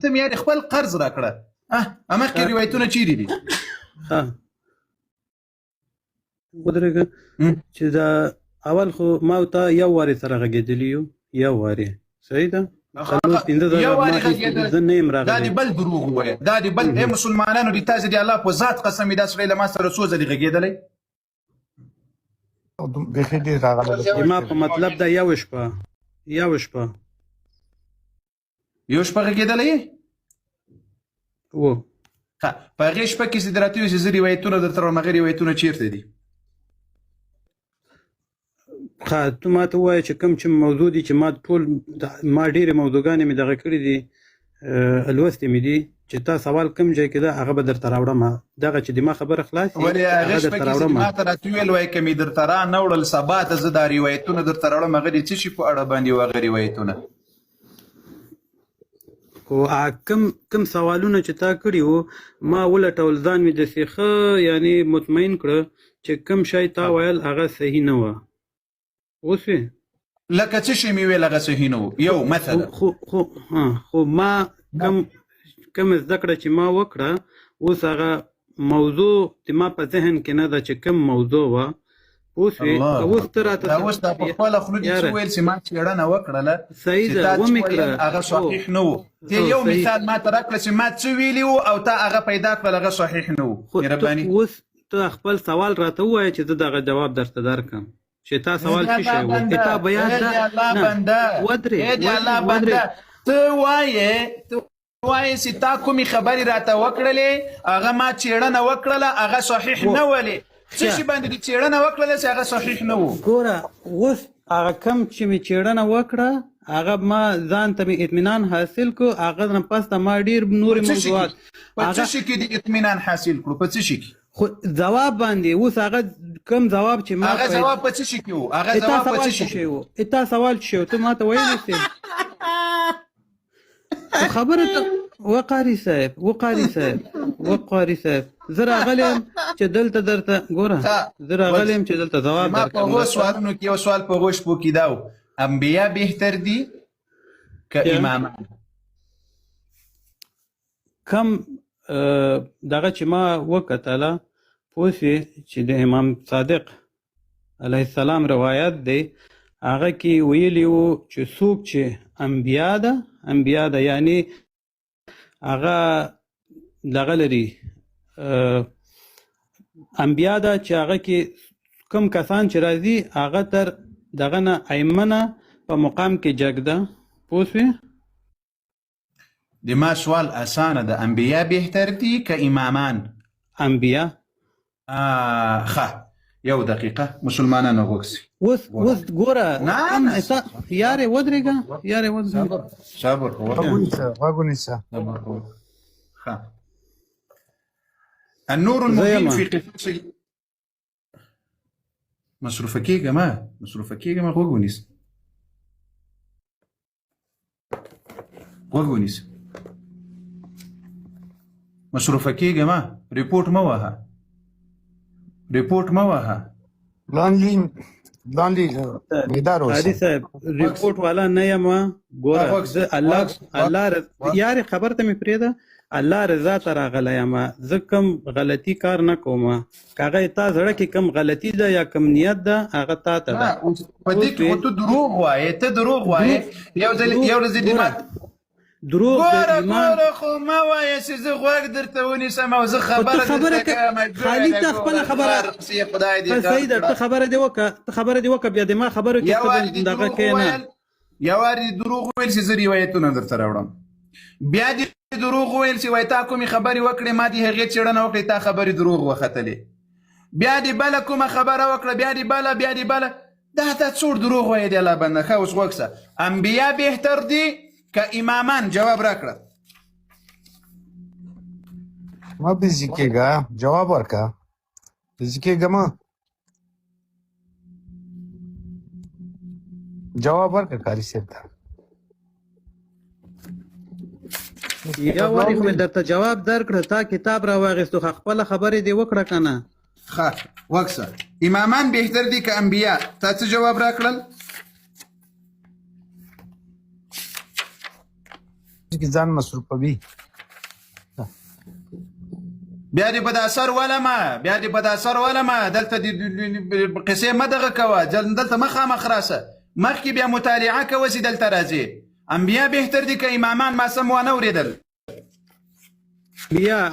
ته مې یار خپل قرض راکړه مخکې روایتونه چیرې دي ودرېږه چې دا اول خو ما ته یو وارې سره غږېدلي یو وارې صحیح ده یو وارې غږېدل دا دې بل دروغ ووایه دا دې بل ای مسلمانانو دې تاسې دې الله په ذات قسم دا سړی له ما سره څو ځلې غږېدلی بیخي ډېر راغلی ما په مطلب دا یو شپه یو شپه غږېدلی و په هغې شپه کې چې درته وایي چې زه روایتونه درته راوړم هغې روایتونه چېرته دي ته ما ته ووایه چې کوم چې موضوع دي چې ما ټول ما ډېرې موضوعګانې مې دغه کړي دي لوستې مې دي چې تا سوال کوم ځای کې ده هغه به درته راوړم دغه چې د ما خبره خلاص ولې هغې شپه کې چې ما ته راته ویل وایي که مې درته را نه وړل سبا ته زه دا روایتونه درته راوړم هغه د څه شي په اړه باندې وو هغه روایتونه خو کوم سوالونه چې تا کړي وو ما ولټول ځان مې داسې ښه یعنې مطمئن کړه چې کوم شی تا ویل هغه صحیح نه وه اوس وې لکه څه شی مې ویل هغه صحیح نه وو یو مثلا خو ما کوم زده کړه چې ما وکړه اوس هغه موضوع د ما په ذهن کې نه ده چې کوم موضوع وه اوس وې اوس ته راته دا اوس دا په خپله خوله دې څه ویل چې ما څېړنه وکړله صحیح ده ومې کړه هغه صحیح نه وو ته یو مثال ما ته راکړه چې ما څه ویلي وو او تا هغه پیدا کړل هغه صحیح نه وو مهرباني اوس ته خپل سوال راته ووایه چې زه دغه جواب درته درکړم چې تا سوال څه شی و تا بیان ده ودرې ته وایې چې تا کومې خبرې راته وکړلې هغه ما څېړنه وکړله هغه صحیح نه ولې څه شي باندې دې څېړنه وکړله چې هغه صحیح نه وو ګوره اوس هغه کوم چې مې څېړنه وکړه هغه ما ځان ته مې اطمینان حاصل کړو هغه نه پس ته ما ډېر نورې موضوعات په څه شي کې دې اطمینان حاصل کړو په څه شي کې خو جواب باندې اوس هغه کوم جواب چې ما هغه جواب په څه شي کې وو هغه جواب په څه شي وو اته سوال شي ته ما ته ویلی سې خبره ته وقاری صاحب زه راغلم چې دلته درته ګوره زه راغلم چې دلته جواب ما په هغو سوالونو کې یو سوال په هغو شپو کې دا و انبیا بهتر دي که امامان کم دغه چې ما وکتله پوه شوې چې د امام صادق علیه السلام روایت دی هغه کې ویلي وو چې څوک چې انبیا ده یعنی هغه دغه لري انبیا ده چې هغه کې کوم کسان چې راځي هغه تر دغه نه ایمنه په مقام کې جګده پوه شوې د ما سوال اسانه ده انبیا بهتر دي که امامان انبیا ښه یو دقیقه مسلمانانو غوږ اوس ګوره یارې ودرېږه صبر غوږ ونیسه ښه النور المبين في قصص مصروفه کېږه ما غوږ ونیسه مصروفه کېږه ما ریپورټ مه وهه لاندې بیدار اوسه حاجي صاحب ریپورټ والا نه یم ګوره الله یارې خبر ته مې پرېږده الله رضا ته راغلی یم زه کوم غلطي کار نه کوم که هغه تا زړه کې کوم غلطي ده یا کوم نیت ده هغه تا ته ده په دې کې خو ته دروغ وایې یو ورځ دې ما دروغ ګوره خو ما وایه چې زه غوږ درته ونیسم او زه خبره خالي ته خپله خبره صحیح ده ته خبره دې وکړه بیا د ما خبرو کې دغه کې نه یو وارې دروغ ویل چې زه روایتونه درته راوړم بیا دې دروغ ویل چې وایي تا کومې خبرې وکړې ما دې هغې څېړنه وکړې تا خبرې دروغ وختلې بیا دې بله کومه خبره وکړه بیا دې بله دا تا څوړ دروغ وایې دی الله بنده ښه اوس غوږ شه انبیا بهتر دي که امامان جواب راکړه ما بیزی کېږه جواب ورکړه بیزی کېږه ما جواب ورکړه کاري صاحب ته یا وارې خو مې درته جواب درکړه تا کتاب راواخیستو خپله خبرې دې وکړه که نه ښه وکړه امامان بهتر دي که انبیا تا څه جواب راکړل کې ځان مصروفوي. بیا دې په دا سر ولمه دلته قصې مه دغه کوه، دلته مخامخ راسه، مخکې بیا مطالعه کوه چې دلته راځې. انبیا بهتر دي که امامان؟ ما سم وانه اورېدل.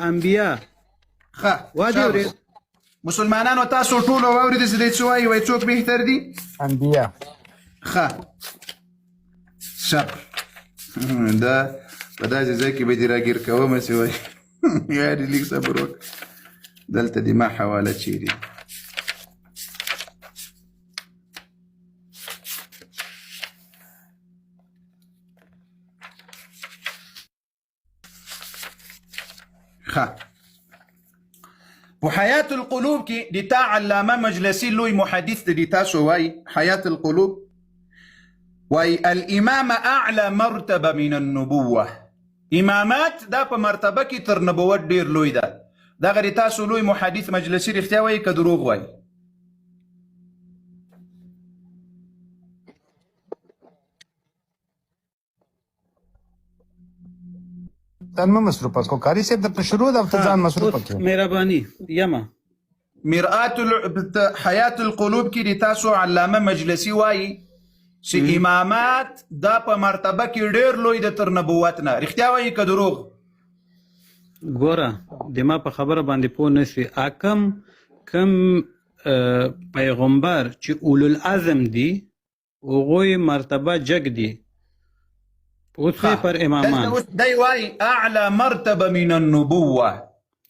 انبیا ښه وادي اورېد. مسلمانانو تاسو ټولو واورېدل چې دی څه وایي؟ وایي څوک بهتر دي؟ انبیا. ښه شب دا په داسې ځای کې به دې راګیر کومه چې وایي یارې لږ صبر وکړه، دلته دې ما حواله چیرې. ښه په حیات القلوب کې د تا علامه مجلسي لوی محدث د تاسو وایي حیات القلوب وایي الامام اعلى مرتبه من النبوه. امامات دا په مرتبه کې تر نبوت ډیر لوی ده. دغه د تاسو لوی محدث مجلسي رښتیا وایي که دروغ وایي؟ ځان مه مصروفه کو کاري صاحب درته شروع ده ته ځان مصروفه کړو. مهرباني یما مرآت حیات القلوب کې د تاسو علامه مجلسي وایي چې امامات دا په مرتبه کې ډیر لوی ده تر نبوت نه. رښتیا وایي که دروغ؟ ګوره د ما په خبره باندې پوه نه شوې. کم پیغمبر چې اولوالعزم دي هغوی مرتبه جګ دي اوس پر امامان. دی وایي اعلى مرتبه من النبوه.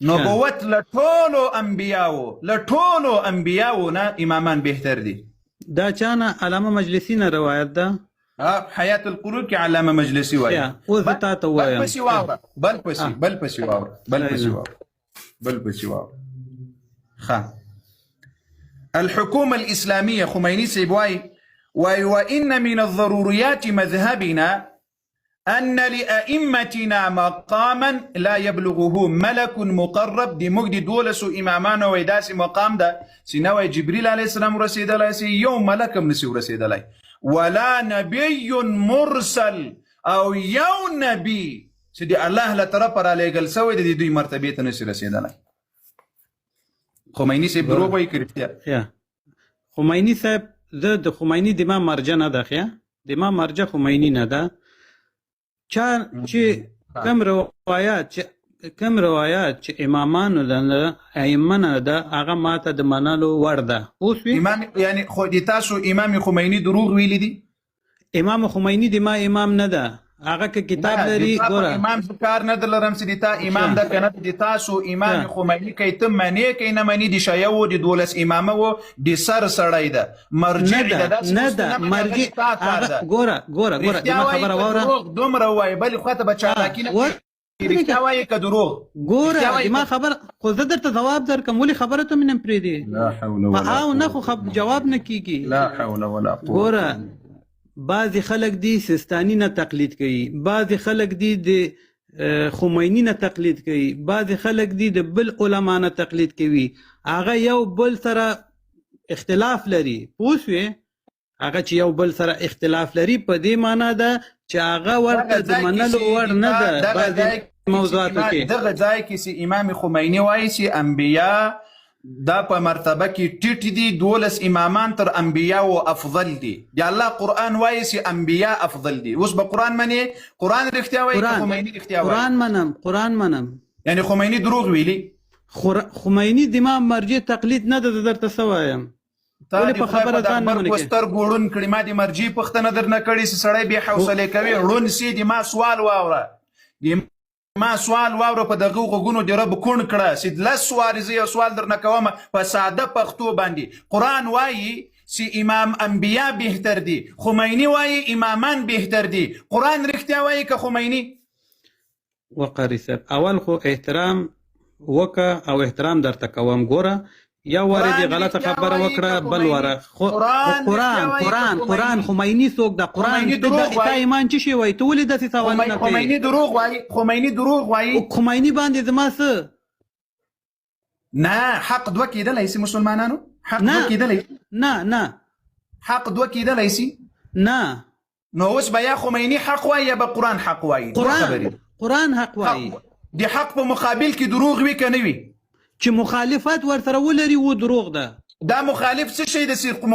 نبوت لټولو انبیاو نه امامان بهتر دي. دا چانه علامه مجلسي نه روایت ده؟ حیات القلوب کې علامه مجلسي وایي. اوس تا ته وایم بل پسې واوره. ښه الحكومه الاسلاميه خمیني صاحب وایي وان من الضروريات مذهبنا ان لائمتنا مقاما لا يبلغه ملك مقرب. د موږ د 12 امامانو وایي داسې مقام ده چې نه وایي جبریل علیه السلام رسېدلی سي، یو ملک هم نسي رسېدلی، ولا نبي مرسل او یو نبي چې د الله له طرفه رالیږل سوی د دوی مرتبې ته نسي رسېدلی. خمیني صاحب دروغ وایي که رښتیا؟ خمیني صاحب زه د خمیني د ما مرجع نه ده، د ما مرجع خمیني نه ده. چا چې کم روایات چې امامانو ده ائمه نه ده هغه ماته د منلو وړ ده. اوس امام یعنی خو د تاسو امام خمیني دروغ ویلی دي؟ امام خمیني د ما امام نه ده. هغه که کتاب لري ګوره امام کار نه درلرم چې د تا امام ده که نه د تاسو امام خمیني که ته منې که نه منې د شیعه و د 12 امامه و د سر سړی ده مرجع ده. نه ده مرجع. ګوره زما خبره واوره. دومره ووایي بلې خوا ته به چالاکي نه رښتیا وایي که دروغ؟ ګوره زما خبره خو زه درته ځواب درکړم ولې خبره ته مې نه پرېږدې؟ لا حول ولا قوه نه خو جواب نه کیږي. لا حول ولا قوه. ګوره بعضی خلک دی سیستانی نه تقلید کوي، بعضی خلک دی د خمینی نه تقلید کوي، بعضی خلک دی د بل علما نه تقلید کوي. هغه یو بل سره اختلاف لري. پوه شوې؟ هغه چې یو بل سره اختلاف لري په دې معنا ده چې هغه ورته د منلو وړ نه ده. بعضې موضوعاتو کې دغه ځای کې چې امام خمیني وایي چې انبیا دا په مرتبه کې ټیټ دي، 12 امامان تر انبیاو افضل دي. د الله قرآن وایي چې انبیا افضل دي. اوس به قرآن منې؟ قرآن رښتیا وایي که خمیني رښتیا وایي؟ قرآن منم. یعنی خمیني دروغ ویلي؟ خمیني د ما مرجع تقلید نه ده. درته څه وایم؟ ولې په خبره ځان نه منې کوې؟ سترګو ړوند کړي. ما د مرجع پوښتنه درنه کړې چې سړی بې حوصلې کوي ړوند سي. د ما سوال واوره په دغه غوږونو د رب کون کړه چې لس وارې زه یو سوال درنه کوم په ساده پښتو باندې. قرآن وایي چې امام انبیا بهتر دي، خمیني وایي امامان بهتر دي. قرآن رښتیا وایي که خمیني؟ وقاري صاحب اول خو احترام وکه او احترام درته کوم. ګوره یو واره دی غلطه خبره وکړه بل واره قرآن خمیني څوک ده؟ قرآن تا ایمان څه شی وایي؟ ته ولې داسې سوالونه کوې؟ خمیني دروغ وایي. خمیني باندې زما څه نه حق دوه کېدلی سي مسلمانانو؟ حق دوه کېدلی؟ نه حق دوه کېدلی سي؟ نه نو اوس به یا خمیني حق وایي یا به قرآن حق وایي. قرآن حق وایي. د حق په مقابل کې دروغ وي که نه وي؟ چې مخالفت ورسره ولري و دروغ ده. دا مخالف څه شی د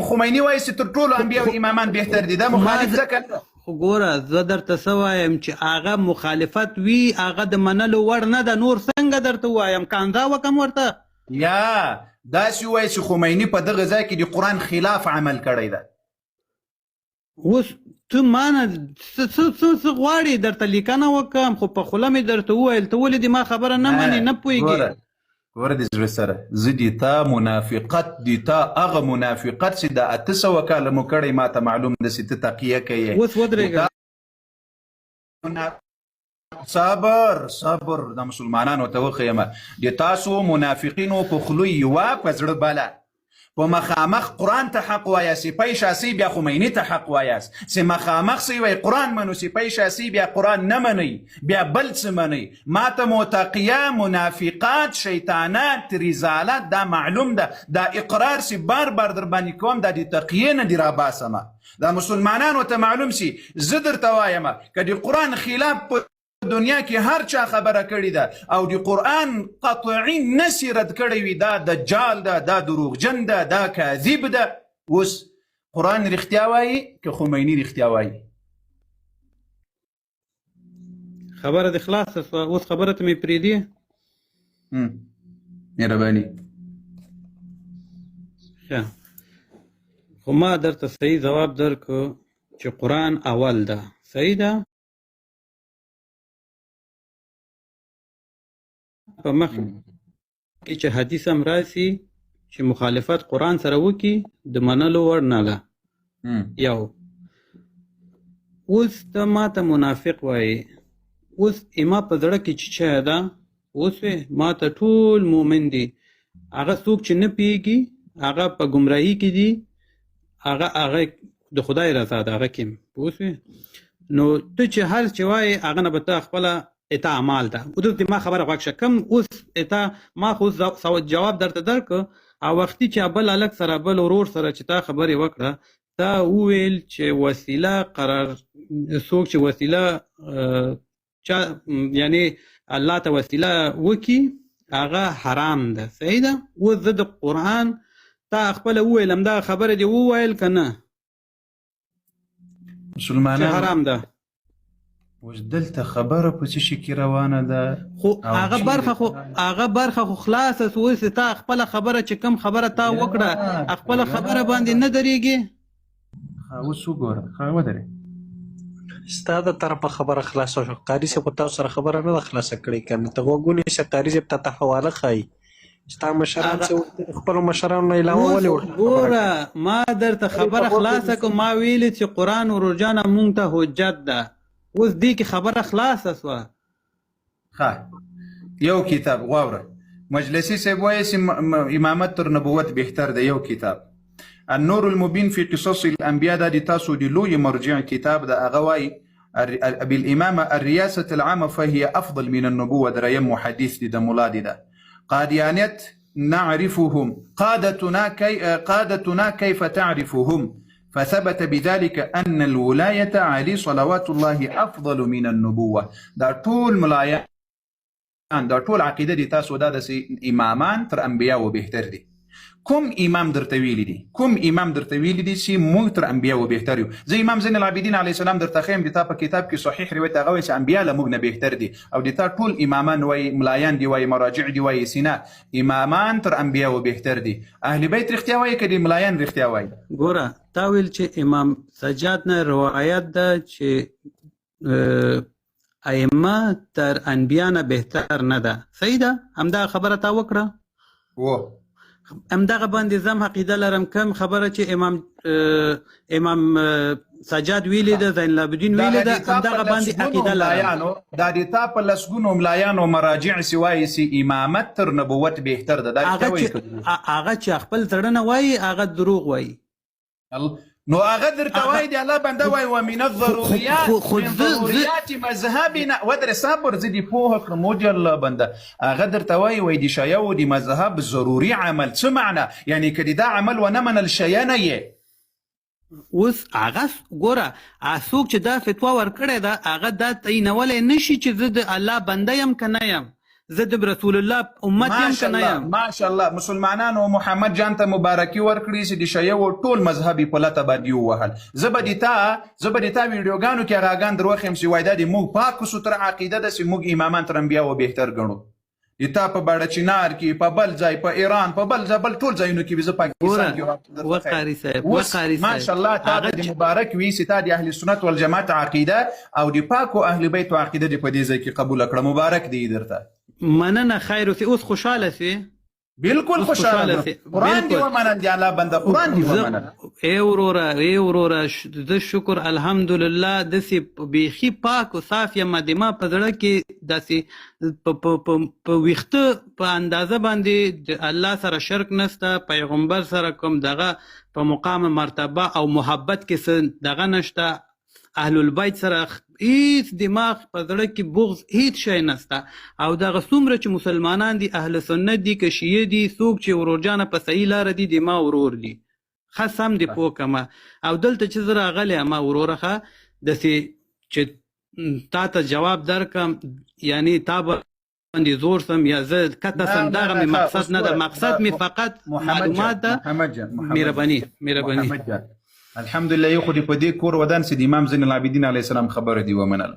خمیني وایي چې تر ټولو انبیا او امامان بهتر دي؟ دا مخالف ځکه خو ګوره زه درته څه وایم چې هغه مخالفت وي هغه د منلو وړ نه ده. نور څنګه درته ووایم کانزا وکم ورته؟ یا داسې وایي چې خمیني په دغه ځای کې د قرآن خلاف عمل کړی ده. اوس ته مانه څه غواړې درته لیکنه وکړم خو په خوله مې درته وویل ته ولې د ما خبره نه منې نه پوهېږې. ګوره د زړه سره زه د تا منافقت د تا هغه منافقت چې د 800 کاله مو کړی ما ته معلوم ده چې ته تقیه کوې. اوس ودرېږه. صبر د مسلمانانو ته وښیم د تاسو منافقینو په خولو یوه په زړه بله په مخامخ قرآن ته حق وایاست سپی شاسي بیا خمیني ته حق وایاست چې مخامخ سی وای قرآن منو سپی شاسي بیا قرآن نه منئ بیا بل څه منئ. ما ته متقیه منافقات شیطانات رزالت دا معلوم ده. دا اقرار سی بار بار در باندې کوم دا د تقیې نه دي راباسمه. دا مسلمانانو ته معلوم سی زه درته وایمه که د قرآن خلاف په دنیا کې هر چا خبره کړې ده او د قرآن قطعي نسی رد کړی وي دا دجال ده دا دروغجن ده دا کاذب ده. اوس قرآن رښتیا وایي که خمیني رښتیا وایي؟ خبره دې خلاصه شوه اوس خبره ته مې پرېږدې. مهرباني. ښه خو ما درته صحیح ځواب درکړو چې قرآن اول ده. صحیح ده. په مخ کې چې حدیث هم راسي چې مخالفت قرآن سره وکړي د منلو وړ نه ده. یو اوس ته ما ته منافق وایي. اوس ما په زړه کې چې چا ده اوس ما ته ټول مؤمن دي. هغه څوک چې نه پیږي هغه په ګمراهي کې دي. هغه د خدای رضا ده هغه کې پوه. نو ته چې هر چې وایي هغه نه به ته خپله اتا اعمال ده. اوس ما خبره غوږ شه کم اوس اتا ما خو جواب درته درکړ او وختي چې بل هلک سره بل ورور سره چې تا خبرې وکړه تا وویل چې وسیله قرار څوک چې وسیله یعنی الله ته وسیله وکي هغه حرام ده. صحیح ده. اوس زه د قرآن تا خپله وویلم دا خبره دې وویل که نه مسلمانان حرام ده. اوس دلته خبره په څه شي کې روانه ده خو هغه برخه خو خلاصه سو. اوس تا خپله خبره چې کوم خبره تا وکړه خپله خبره باندې نه درېږي. اوس وګوره ودرې ستا د طرفه خبره خلاصه شو. قاري صاحب په تاسو سره خبره نه ده خلاصه کړې که نه ته غوږ ونیسه. قاري صاحب ته حواله ښایي ستا مشران څه خپلو مشرانو نه علاوه ولې ورته ګوره ما درته خبره خلاصه کړم. ما ویلې چې قرآن ورجانه مونږ ته حجت ده. اوس دې کې خبره خلاصه سوه. یو کتاب واوره مجلسي صاحب وایي چې امامت تر نبوت بهتر ده. یو کتاب النور المبين في قصص الانبياء دا د تاسو د لوی مرجع کتاب ده. هغه وایي بالامامه الرياسه العامه فهي افضل من النبوه. دریم محدث دي د مولادي ده. قاديانيت نعرفهم قادتنا كيف تعرفهم فثبت بذلك أن الولاية علي صلوات الله أفضل من النبوة. دا طول ملايان دا طول عقيدة دي تاسو دا دسي إمامان تر أنبياء وبهتر دي. کوم امام درته ویلی دي کوم امام درته ویلی دي چې موږ تر انبیا و بهتر یو؟ زه امام زین العابدین علیه السلام درته ښیم د تا په کتاب کې صحیح روایت هغه وایي چې انبیا له موږ نه بهتر دي او د تا ټول امامان وایي ملایان دي وایي مراجع دي وایي سینا امامان تر انبیا و بهتر دي. اهل بیت رښتیا وایي که د ملایان رښتیا وایي؟ ګوره تا ویل چې امام سجاد نه روایت ده چې ائمه تر انبیا نه بهتر نه ده. صحیح ده. همدا خبره تا وکړه. همدغه باندې زم عقیده لرم. کم خبره چې امام سجاد ویلی ده زین العابدین ویلی ده همدغه باندې عقیده لرم. دا د تا په لسګونو ملایانو مراجع سی وایي چې امامت تر نبوت بهتر ده. هغه چې خپل زړه نه وایي هغه دروغ وایي. نو هغه درته وایي د الله بنده وایي ومن الضروريات مذهبنا ودرې صبر زه دې پوهه کړم و د الله بنده. هغه درته وایي د شیه و د مذهب ضروري عمل. څه معنی؟ یعنی که د دا عمل ونه منل شیه نه یې اوس هغه ګوره څوک چې دا فتوا ورکړې ده هغه دا تعینولی نشي چې زه د الله بنده یم که نه یم، زه د رسول الله امت یم که نه یم. ماشاءالله مسلمانانو محمد جان ته مبارکي ورکړي چې د شیعو ټول مذهبي په لته باندې ووهل. زه به د تا ویډیوګانو کې هغاګان در وښیم چې وایي دا د موږ پاک و سوتره عقیده ده چې موږ امامان تر انبیاو بهتر ګڼو. د تا په باړچینار کې، په بل ځای، په ایران، په بل ځای، بل ټول ځایونو کې زه پاکستان کې وقاري صاحب ماشاءالله تا د مبارک وي چې تا د اهل سنت والجماعت عقیده او د پاکو اهل بیت عقیده د په دې ځای کې قبول کړه. مبارک دی درته. مننه خیر اوسې. اوس خوشحاله سي؟ بالکل خوشحاله. قرآن دی ومنل د الله بنده، قرآن دی ومنل. ای وروره زه شکر الحمدلله داسې بیخي پاک و صاف یم د ما په زړه کې داسې په ویښته په اندازه باندې د الله سره شرک نشته، پیغمبر سره کوم دغه په مقام مرتبه او محبت کې څه دغه نشته، اهل البیت سره هیڅ دماغ په زړه کې بغض هیڅ شی نسته. او دغه څومره چې مسلمانان دي اهل سنت دي که شیعه دي څوک چې ورور جانه په صحیح لاره دي د ما ورور دي ښه سم دي پوه کمه. او دلته چې زه راغلی یم وروره ښه داسې چې تا ته جواب درکم یعنی تا باندې زور سم یا زه کته سم دغه مې مقصد نه ده، مقصد مې فقط معلومات ده. مهرباني الحمدلله یو خو دې په دې کور ودان چې د امام زین العابدین علیه السلام خبره دی ومنل.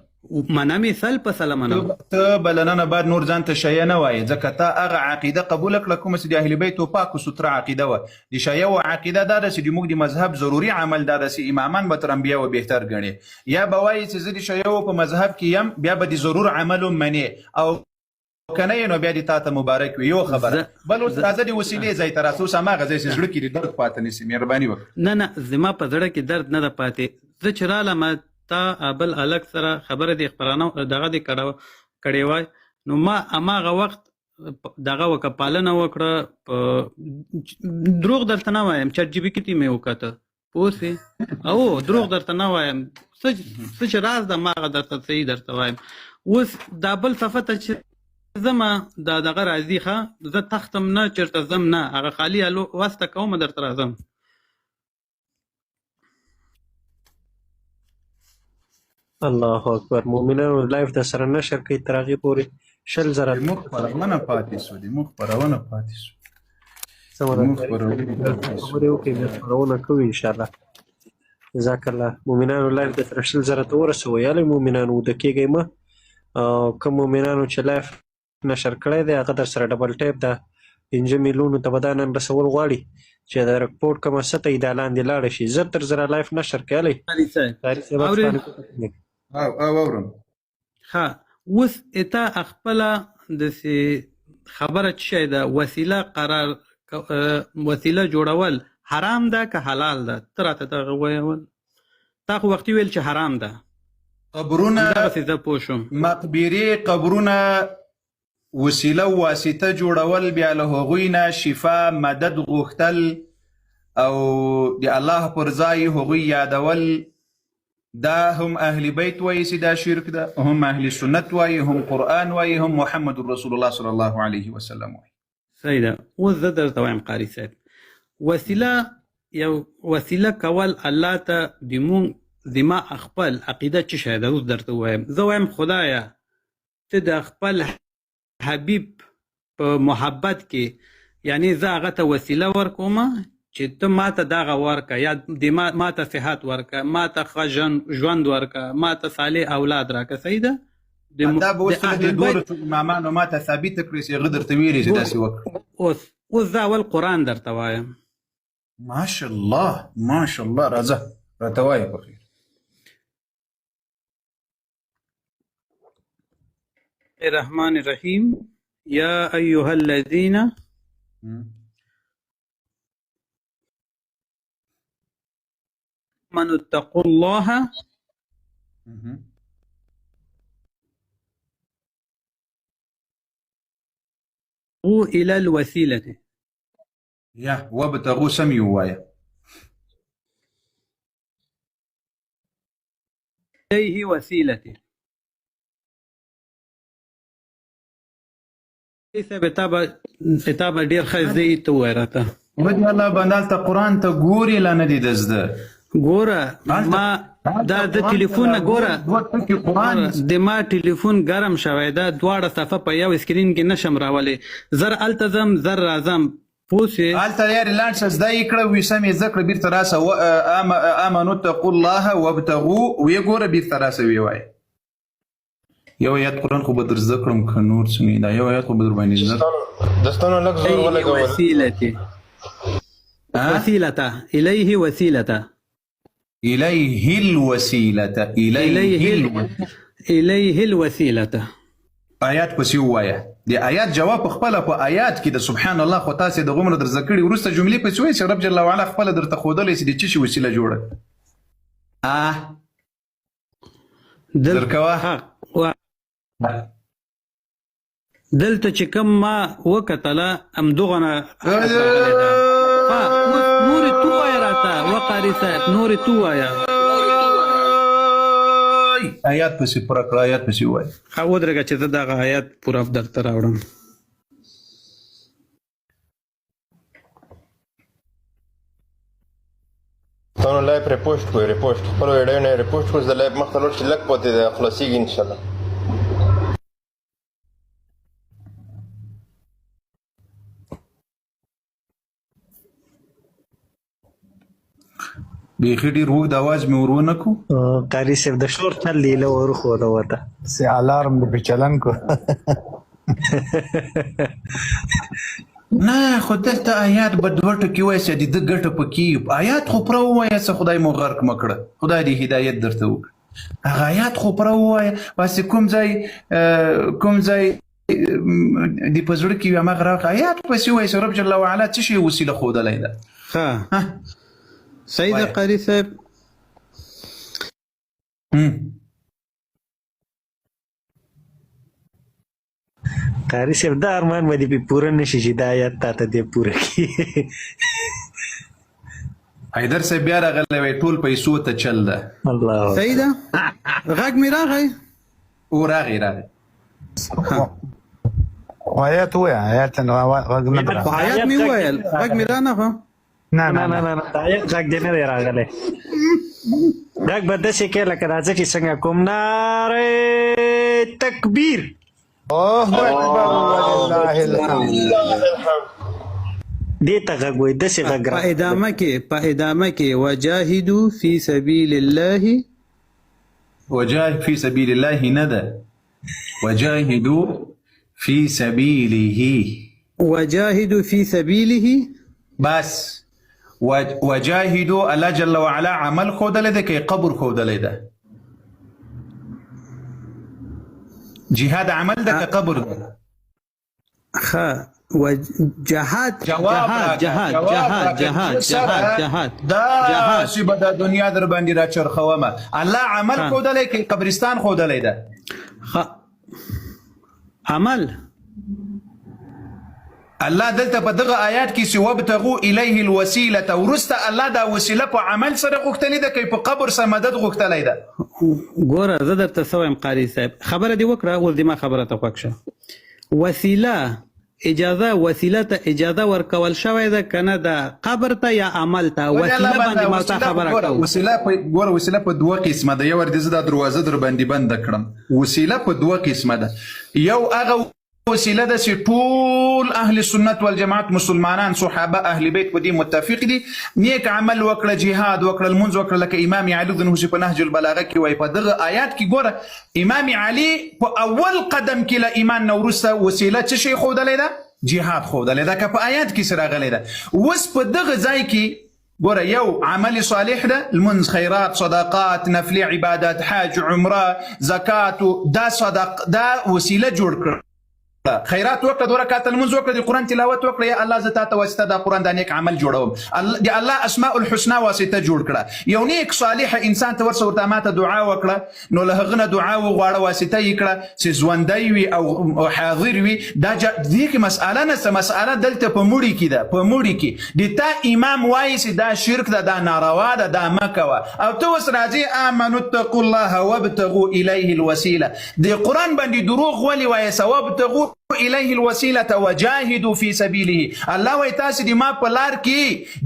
منه مې سل په سله منم. ته بلننه بعد نور ځان ته شیعه نه وایې ځکه تا هغه عقیده قبوله کړه کومه چې د اهل بیتو پاک و سوتره عقیده وه. د شیعو عقیده دا ده چې موږ د مذهب ضروري عمل دا ده چې امامان به تر انبیاو بهتر ګڼې، یا به وایي چې زه د شیعو په مذهب کې یم بیا به د ضرور عمل منې او کنه نو بیا دې تا ته مبارک وي. یو خبره بل اوس راځه د وسیلې ځای ته راسه. اوس هماغه ځای چې زړه کې دې درد پاته نشي مهرباني وکړه. نه زما په زړه کې درد نه ده پاتې. زه چې رالم تا بل هلک سره خبره دې خپرانه دغه دې کړې وای نو ما هماغه وخت دغه وکړه پالنه وکړه. دروغ درته نه وایم، چټ جي پي ټي مې وکته پوه سې او دروغ درته نه وایم، څه چې راز ده هماغه درته صحیح درته وایم. اوس دا بل صفه ته چې زما دا دغه راځي ښه زه تختم نه چېرته ځم نه، هغه خالي واسطه کومه درته راځم. الله اکبر. مؤمنانو لایف د سره نشر کوي تر هغې پورې 100,000 موږ خپرونه پاتې شو. خبرې وکړئ بیا خپرونه کوي انشاءالله. جزاک الله. مؤمنانو لایف د سره 100,000 ته ورسوئ. یالی مؤمنانو وده کېږئ مه. کوم مؤمنانو چې لایف نشر کړی دی هغه در سره ډبل ټیپ ده 5 میلیونو ته به دا نن رسول غواړي چې د رپورټ کومه سطح یې دا لاندې لاړه شي. زر تر زره لایف نشر کولی اورم. ښه اوس اته خپله داسې خبره څه شی ده وسیله قرار وسیله جوړول حرام ده که حلال ده؟ ته راته دغه ویل تا خو وختي ویل چې حرام ده. قبرونه دغسې زه پوه شوم. مقبرې قبرونه وسیله واسطه جوړول بیا له هغوی نه شفا مدد غوښتل او د الله پر ځای هغوی یادول دا هم اهل بیت وایي چې دا شرک ده، هم اهل سنت وایي، هم قرآن وایي، هم محمد رسول الله صلی الله علیه وسلم وایي. صحیح ده. اوس زه درته وایم قاري صاحب وسیله یو وسیله کول الله ته د ما خپل عقیده څه شی ده. اوس درته وایم زه وایم خدایه ته د خپل حبیب په محبت کې یعنی زه هغه ته وسیله ورکوم چې ته ما ته دغه ورکه یا ما ته صحت ورکه، ما ته ښه ژوند ورکه، ما ته صالح اولاد راکه. صحیح ده. دا به اوس د نورو امامانو ما ته ثابته کړي چې هغه درته ویلي چې داسې وکړه. اوس زه اول قرآن درته وایم. ماشاءالله ماشاءالله راځه راته وایه په خیر. الرحمن الرحیم یا ایها الذین آمنوا اتقوا الله الى الوسیلة یا وابتغوا سمی ووایا الیه وسیلته. کتابه ډیر ښه زه ته وایه راته ودې الله بنده هلته قرآن ته ګوري لا نه دي ده زده ګوره ما دا د ټلیفون نه ګوره د ما ټلیفون ګرم شوی دا دواړه صفحه په یو سکرین کې نشم راولی زر التزم زر راځم پوسې هلته یارې لاړ شه زده یې کړه ویې سم یې زده کړه بېرته راسه آمنو اتقوا الله وابتغوا ویې ګوره بېرته راسه ویې وایه یو آیات قرآن خو به در زده کړم که نور څه نه دا یو آیات خو به در باندې زده دستانو لږ زور ولګول وسیلته الیه وسیلته إليه الوسيلة إليه الوسيلة آیات پسې ووایه د آیات جواب خپله په آیات کې د سبحان الله خو تاسې د غومره در زده کړي وروسته جملې پسې وایي چې رب جل وعلا خپله درته ښودلی چې د څه شي وسیله جوړه در کوه دلته چې کوم ما وکتله همدغه نه نورې تو وایه راته وقاري صاحب نورې تو وایه آیات پسې پوره کړه آیات پسې ووایه ښه ودرېږه چې زه دغه آیات پوره درته راوړم تاسو لایو ریپوسټ کوئ ریپوسټ خپلو ویډیو نه ریپوسټ کوئ د لایو مخته لوړ چې لږ پاتې دی خلاصېږي انشاءالله بیخي ډېر اوږد اواز مې ور ونه کړو قاري صاحب د شور چل لیله ورخوده ورته سے الارم د چلن کو نه خو دلته آیات به دوه ټکي وایه چې د ده ګټه پکې آیات خو پوره ووایه څه خدای مو غرق مه کړه خدای دې هدایت درته وکړه هغه آیات خو پوره ووایه باسې کوم ځای د په زړه کې وي هماغه راوخه آیات پسې وایه چې رب جل وعلا څه شی وسیله ښودلی ده ښه صحیح ده قاري صاحب قاري صاحب دا ارمان به دې پې پوره نه شي چې دا آیات تا ته دې پوره کړي حیدر صاحب بیا راغلی وی ټول پیسو ته چل ده الله صحیح ده غږ مې راغی او راغی آیات وایه آیات غږ نه خو آیات مې وویل غږ مې رانغه نه د آیات غږ دې نه دی راغلی غږ به داسې کوې لکه راځه چې څنګه کوم نارې تکبیر الله اکبر ولله الحمد دې ته غږ وایي داسې غږ په ادامه کې وجاهدوا فی سبیل الله وجاهد فی سبیل الله نه ده وجاهدوا فی سبیله وجاهدوا فی سبیله بس وجاهدوا الله جل وعلا عمل ښودلی ده که قبر ښودلی ده جهاد عمل ده که قبر ده جهاد دا چې به د دنیا در باندې را چرخومه الله عمل ښودلی که قبرستان ښودلی ده عمل الله دلته په دغه آیات کې چې وابتغوا الیه الوسیله وروسته الله دا وسیله په عمل سره غوښتلې ده که په قبر سره مدد غوښتلی ده ګوره زه درته څه وایم قاري صاحب خبره دې وکړه اوس دې ما خبره ته خوښ شه وسیله وسیله ته اجازه ورکول شوی ده که نه ده قبر ته یا عمل ته وسیله باندې ما ته خبره کوو وسیله په دوه قسمه ده یو ور دې زه دا دروازه در باندې بنده کړم وسیله په دوه قسمه ده یو هغه وسیله ده چې ټول اهل سنت والجماعت مسلمانان صحابه اهل بیت په دې متفق دي نیک عمل وکړه جهاد وکړه لمونځ وکړه لکه امام علي ذنه چې په نهج البلاغه کې وایي په دغه آیات کې ګوره امام علي په اول قدم کې له ایمان نه وروسته وسیله څه شی ښودلی ده جهاد ښودلی ده که په آیات کې څه راغلی ده اوس په دغه ځای کې ګوره یو عمل صالح ده لمونځ خیرات صدقات نفلي عبادات حج عمره زکات دا وسیله جوړ کړه خیرات وکړه 2 رکعاته لمونځ وکړه د قرآن تلاوت وکړه یا الله زه تا ته واسطه دا قرآن دا نیک عمل جوړوم د الله اسماء الحسنا واسطه جوړ کړه یو نیک صالح انسان ته ورته ماته دعا وکړه نو له هغه نه دعا وغواړه واسطه یې کړه چې ژوندی وي او حاضر وي دا دې کې مسأله نشته مسأله دلته په مړي کې ده په مړي کې د تا امام وایي چې دا شرک ده دا ناروا ده دا مه کوه او ته اوس راځې آمنوا اتقوا الله وابتغوا الیه الوسیله د قرآن باندې دروغ ولې وایې وابتغوا الیه الوسیله وجاهدوا فی سبیله. الله وایي تاسې د ما په لار کې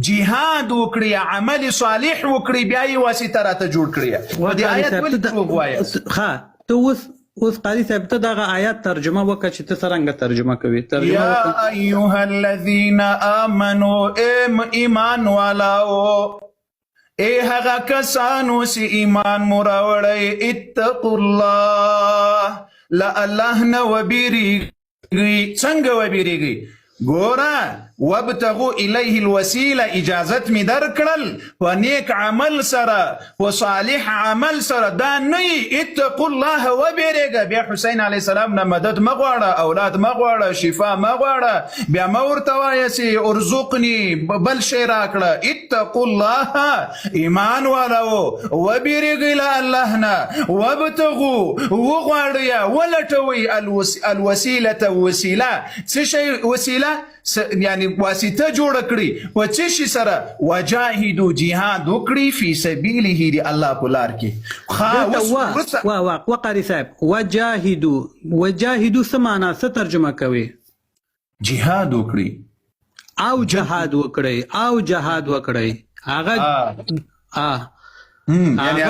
جهاد وکړئ، عمل صالح وکړئ، بیا یې واسطه راته جوړ کړئ. په دې آیت ولې دروغ وایاست؟ ښه ته اوس قاری صاحب ته دغه آیات ترجمه وکړه چې ته څرنګه ترجمه کوي. یا ایها الذین آمنوا ایمان والاو، اے هغه کسانو چې ایمان مو راوړی، اتقوا الله، له الله نه وبیریږئ. څنګه وبیریږئ؟ ګوره وابتغوا الیه الوسیله، اجازت می درکړل په نیک عمل سره، په صالح عمل سره. دا نه اتقوا الله وبیریږه، بیا حسین علیه السلام نه مدد مه غواړه، اولاد مه غواړه، شفا مه غواړه، بیا مه ورته وایه چې ارزقني بل شی راکړه. اتقوا الله، ایمان والو وبیریږئ له الله نه، وابتغوا وغواړئ ولټوئ الوسیله، وسیله څه شی وسیله؟ یعنی واسطه جوړ کړي په څه شي سره؟ وجاهدوا، جهاد وکړي، فی سبیله، دی الله په لار کې. وقاری صاحب وجاهدوا څه معنا، څه ترجمه کوي؟ جهاد وکړي او جهاد وکړي، او جهاد وکړي. هغه یعنی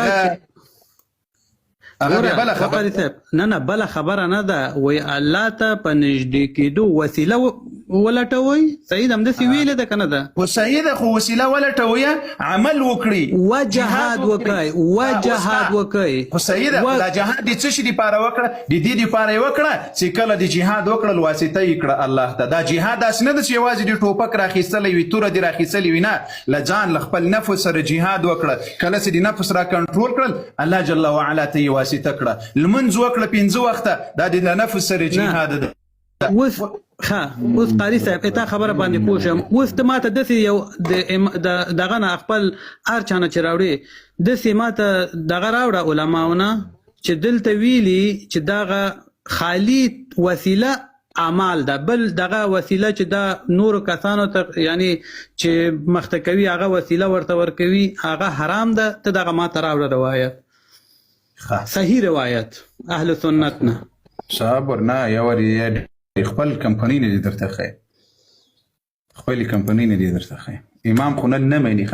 هغه بل خبر نه بل خبره نه ده. وای الله ته په نږدې کېدو وسیله ولټوي. صحیح همداسې ویلې ده که نه ده؟ خو صحیح ده، خو وسیله ولټوي، عمل وکړي، وجهاد وکړي، وجهاد وکړي. خو صحیح ده. دا جهاد د څه شي دپاره وکړه؟ د دې دپاره یې وکړه چې کله د جهاد وکړل واسطه یې کړه الله ته. دا جهاد داسې نه ده چې یوازې د ټوپک راخیستلی وي، توره دې راخیستلې وي، نه، له ځان له خپل نفس سره جهاد وکړه. کله چې د نفس را کنټرول کړل، الله جل وعلا ته یې واسطه کړه. لمونځ وکړه 5 وخته، دا د نفس سره جهاد ده. اوس قاری صاحب اته خبره باندې پوه شم. اوس ته ماته داسې یو دغه نه خپل هر چا نه چې راوړې، داسې ماته دغه راوړه علماونه چې دلته ویلي چې دغه خالي وسیله اعمال ده، بل دغه وسیله چې دا نور کسانو ته یعنی چې مخته کوي هغه وسیله ورته ورکوي، هغه حرام ده. ته دغه ماته راوړه روایت، صحیح روایت اهل سنت نه. صبر نه، یو خپل کمپنی نه دي درته ښیي، خپل کمپنی نه دي درته ښیي. امام خو نه مني.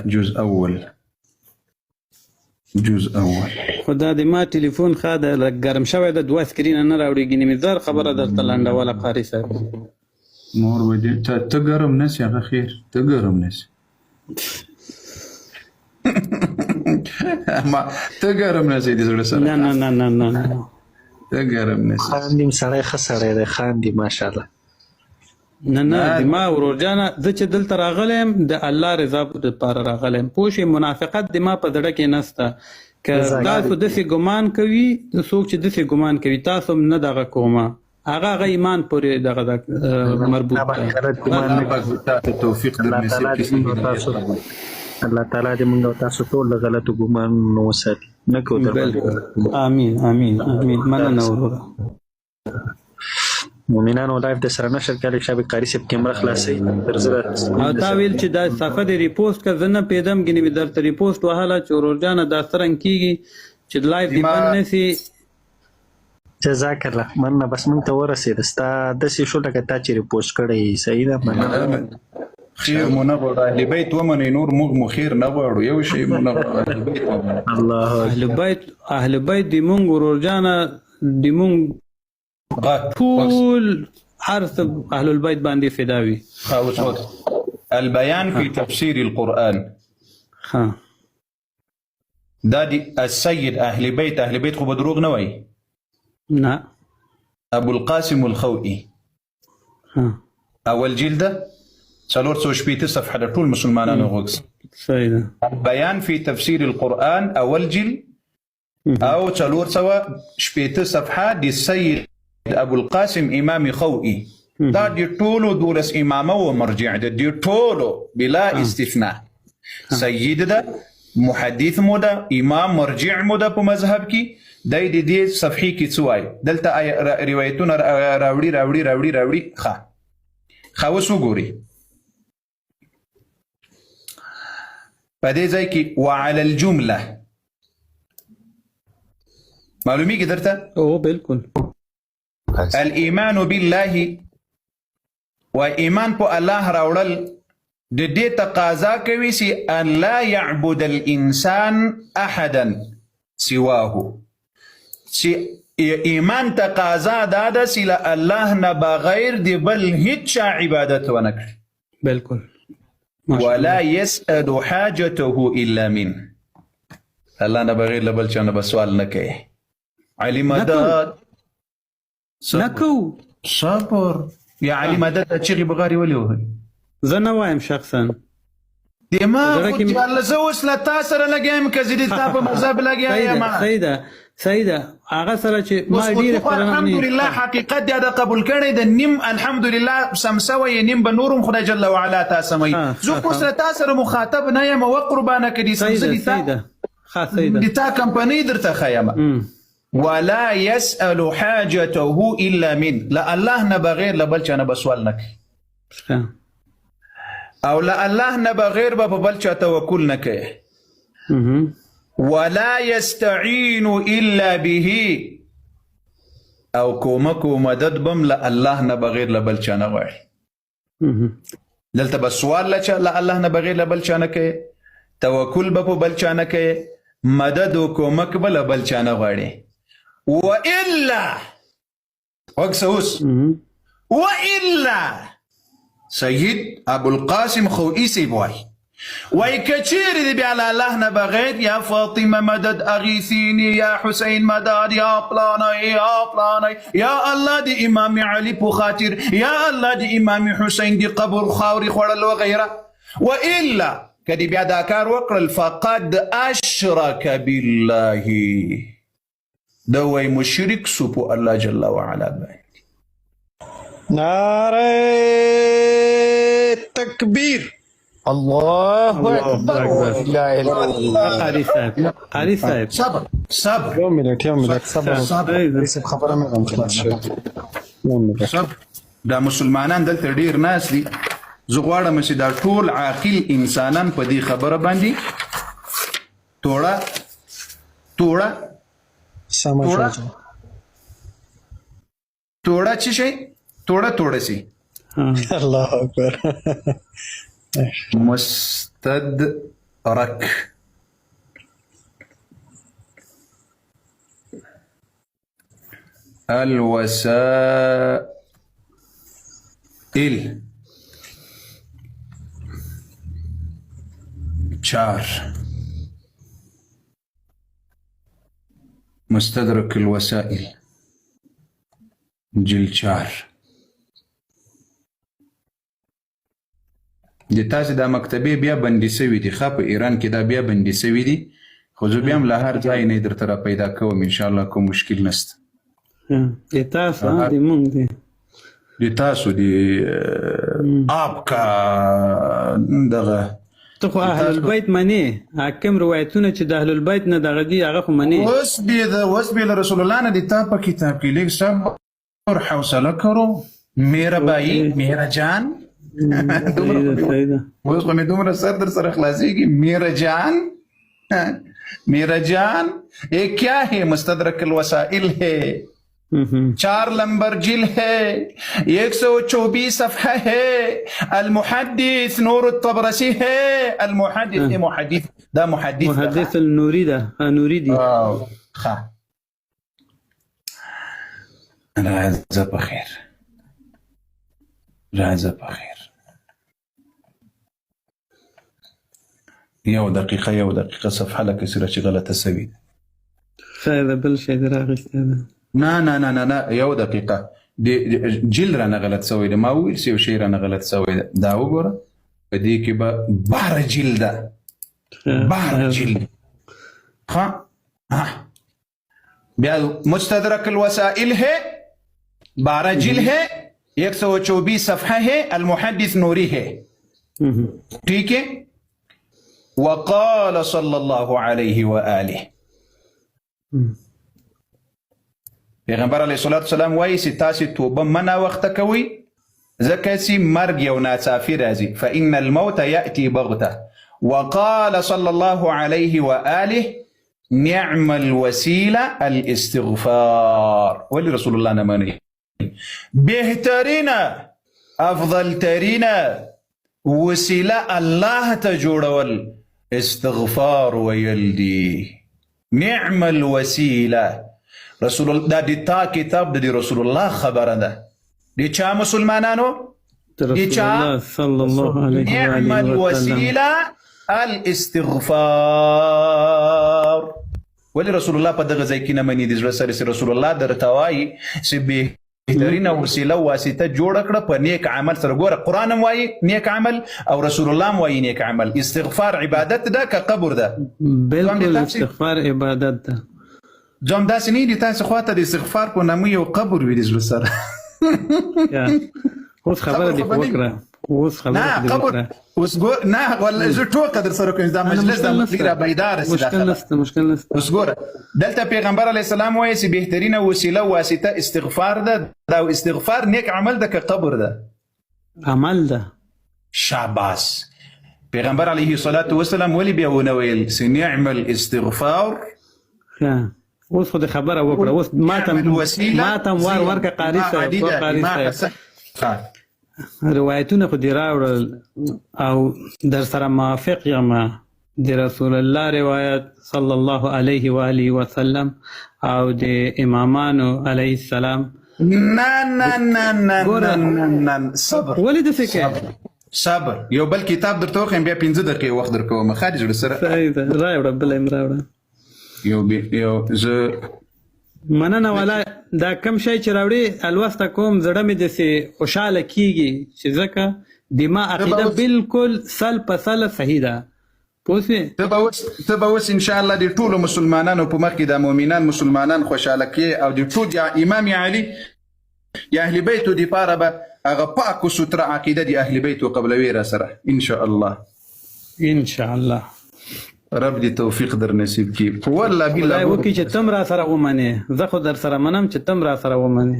جزء اول خدا د ما ټلیفون ښه ده، لږ ګرم شوی ده، 2 سکرینه نه راوړېږي. نیمې زر خبره درته لنډوله قاري صاحب. نور به ته ګرم نه سې، هغه خیر، ته ګرم نه سې. ته ګرم نه سې د زړه سره. نه ته ګرم نه سې. خاندیم سړی ښه سړی دی، خاندي ماشاءالله. نه د ما ورور جانه، زه چې دلته راغلی یم د الله رضا دپاره راغلی یم. پوه شې، منافقت د ما په زړه کې نسته. که تاسو داسې ګمان کوي، څوک چې داسې ګمان کوي، تاسو هم نه دغه کومه، هغه ایمان پورې دغه مربوط ده. توفیق در نصیب کړي. الله تعالی دې موږ او تاسو ټول له غلطو ګمانونو وساتي. نه کوو در امین امین امین. مننه وروره. مومنانو لایف د سره نشر کړي شابه قاری صاحب کیمره خلاصې تر زړه او تا ویل چې دا صفحه د ریپوسټ کا زنه پیدم غنی می درته ریپوسټ وهاله چې ورور جان دا سترنګ کیږي چې لایف دی باندې سي. جزاک الله. مننه. بس مونږ ته ورسېد ستا د سی شو لکه تا چې ریپوسټ کړی. صحیح ده. مننه. خیر مو نه غواړو، اهل بیت ومنئ، نور موږ مو خیر نه غواړو، یو شی مو نه غواړو، اهل بیت ومنئ. الله اهل بیت دی مونږ ورور جان دی مونږ ټول هر څه اهل البيت باندې فداوي. البيان في تفسير القرآن. دا دي السيد اهل بيت خو بدروغ نه وای. نه. ابو القاسم الخوئي. اول جلده 480 صفحه د ټول مسلمانانو غوږ. صحیح ده. البيان في تفسير القرآن اول جلد او 480 صفحه دي السيد ابو القاسم امام خوئي. دا دي ټولو دولس امامه و مرجع ده، دي ټولو بلا استثناء. سيد ده، محدث مو ده، امام مرجع مو ده په مذهب کې. دای د دې صفحې کې څه وایي؟ دلته روایتونه راوړي. ښه اوس وګورئ په دې ځای کې وعلى الجمله معلومیږي درته؟ او بالکل. الایمان بالله و ایمان په الله راوړل د دې تقاضا کوي چې ان لا يعبد الانسان احدا سواه، چې ایمان تقاضا دا ده چې له الله نه بغیر د بل هیڅ چا عبادت ونه کړي. بالکل. ولا يسأل حاجته الا من، الله نه بغیر له بل چا نه به سوال نه کوي. علي مدد نکو صبر یا علي مدد ته چغې بغارې ولې وهي؟ زه نه وایم شخصا دماغ خو چې الله، زه اوس له تا سره لګیا یم که زه د تا په مذهب لګیا یم. صحیح ده هغه سره چې ما ډېره الحمدلله حقیقت دی دا قبول کړی د نیم الحمدلله سم سوی نیم به نورم خدای جل وعلا تا سموي. زه خو اوس له تا سره مخاطب نه یم و قربانه که دي سم د تا کمپنۍ درته ښیم. ولا يسأل حاجته الا من، لا الله نه بغیر له بل چا نه به سوال نه کوي، او له الله نه بغیر به په بل چا توکل نه کوي. ولا يستعين الا به، او کومک و مدد بم له الله نه بغیر له بل چا نه غواړي. دلته به سوال له الله نه بغیر له بل چا نه کوي، توکل به په بل چا نه کوي، مدد و کومک به له بل چا نه غواړي. وإلا وكسوس وإلا سيد أبو القاسم خوئيسي بواي ويكتير دي بيعلى الله نبغير يا فاطمة مدد أغيثيني، يا حسين مدد، يا بلاني يا بلاني، يا الله دي إمام علي بخاطر، يا الله دي إمام حسين دي قبر خاوري خورل وغيره. وإلا كدي بيعدا كار وقرل فقد أشرك بالله، دوی مشرک سو په الله جل وعلا باندې. نعره تکبیر، الله اکبر، لا اله الا الله. قاری صاحب صبر یو منټ صبر خبره مې غوښتل. صبر دا مسلمانان دلته ډیر ناس دي، زه غواړم چې دا ټول عاقل انسانان په دې خبره باندې توړه توڑا چی شئی توڑا سی. اللہ اکبر. مستدرک الوسائل 4 مستدرك الوسائل جلد 4. د تاسې دا مکتبې بیا بندي سوي دي، ښه په ایران کې دا بیا بندي سوي دي، خو زه بیا هم له هر ځای نه درته را پیدا کوم انشاءالله، کوم مشکل نشته. د تاسو د مونږ دی د تاسو د آبکا دغه ته خو اهل البیت منی، حاکم روایتونه چې د اهل البیت نه دغه دي هغه خو منی. اوس بیا د رسول الله نه د تا په کتاب کې لیک صبر حوصله کرو میرا بایی میرا جان. اوس خو مې دومره سر در سره خلاصېږي. میرا جان یہ کیا ہے؟ مستدرک الوسائل ہے، 4 نمبر جل ہے، 124 صفحہ ہے، المحدث نور الطبرسی ہے. المحدث محدث دا محدث النوری دا نوری دی. راځه بخیر یو دقیقه صفحه لکه سره چې غلطه سوي ده. خیر ده بل شی دې راغستی ده. نه یو دقیقه جل رانه غلط سوی ده، ما وویل چې یو شی رانه غلط سوی ده. دا وګوره په دې کې به 12 جلد ده، 12 جلد. بیا مستدرک الوسائل ہے، 12 جلد ہے، 124 صفحہ ہے، المحدث نوری ہے. ٹھیک ہے. وقال صلی اللہ علیہ وآلہ، پیغمبر علیہ الصلوۃ والسلام وایي چې تاسې توبه منه وخته کوئ ځکه چې مرګ یو ناڅاپي راځي. فإن الموت يأتي بغته. وقال صلى الله عليه وآله نعم الوسيلة الاستغفار. ولي رسول الله نه مني بهترینه افضل ترینه وسیله الله ته جوړول استغفار ویل دي. نعم الوسیله. رسول الله دا د تا کتاب د رسول الله خبره ده. د چا مسلمانانو؟ د چا؟ صلی الله علیه نعم و آله وسلم. الوسیله الاستغفار. ولی رسول الله په دغه ځای کې نه مني. د زړه سره رسول الله درته وایي چې بهترینه وسیله واسطه جوړه کړه په نیک عمل سره. ګوره قرآن هم وایي نیک عمل او رسول الله هم وایي نیک عمل. استغفار عبادت ده که قبر ده؟ بالکل استغفار عبادت ده. جام داسې نه دي تاسو خواته د استغفار په نامه یو قبر وي د زړه سره. اوس خبره دې وکړه. اوس خبره دې وکړه. اوس ګور نه ولا زه ټوکه در سره کوم. دا مجلس د فکر بیدار سي. مشکل نشته. اوس ګوره دلته پیغمبر علیه السلام وایي چې بهترینه وسیله واسطه استغفار ده. دا استغفار نیک عمل ده که قبر ده؟ عمل ده. شاباس. پیغمبر علیه الصلاة والسلام ولی بیا ونه ویل چې نعم الاستغفار. اوس خو د خبره وکړه. اوس ماتم وار ورکه قاری صاحب. روایتونه خو دې راوړل او در سره موافق یم. د رسول الله روایت صلی الله علیه و آله وسلم او د امامانو علیه السلام. نه نه نه نه نه صبر. ولې داسې کوې؟ صبر. یو بل کتاب درته وښیم بیا 15 دقیقې وخت درکوم. ښه دې زړه سره صحیح ده. راوړه بله یې راوړه. یو زه مننه والا. دا کم شی چې راوړې الوسته کوم زړه مې داسې خوشحاله کېږي چې ځکه د ما عقیده بالکل سل په سله صحیح ده. پوه شوې؟ ته به اوس انشاءالله د ټولو مسلمانانو په مخ کې د مؤمنان مسلمانان خوشحاله کړې او د ټول امام علي یا اهل بیتو دپاره به هغه پاک و ستره عقیده د اهل بیتو قبلوي را سره انشاءالله. انشاءالله رب دې توفیق در نصیب کړي. والله بالله وکړي چې تم را سره ومنې. زه خو در سره منم چې تم را سره ومنې.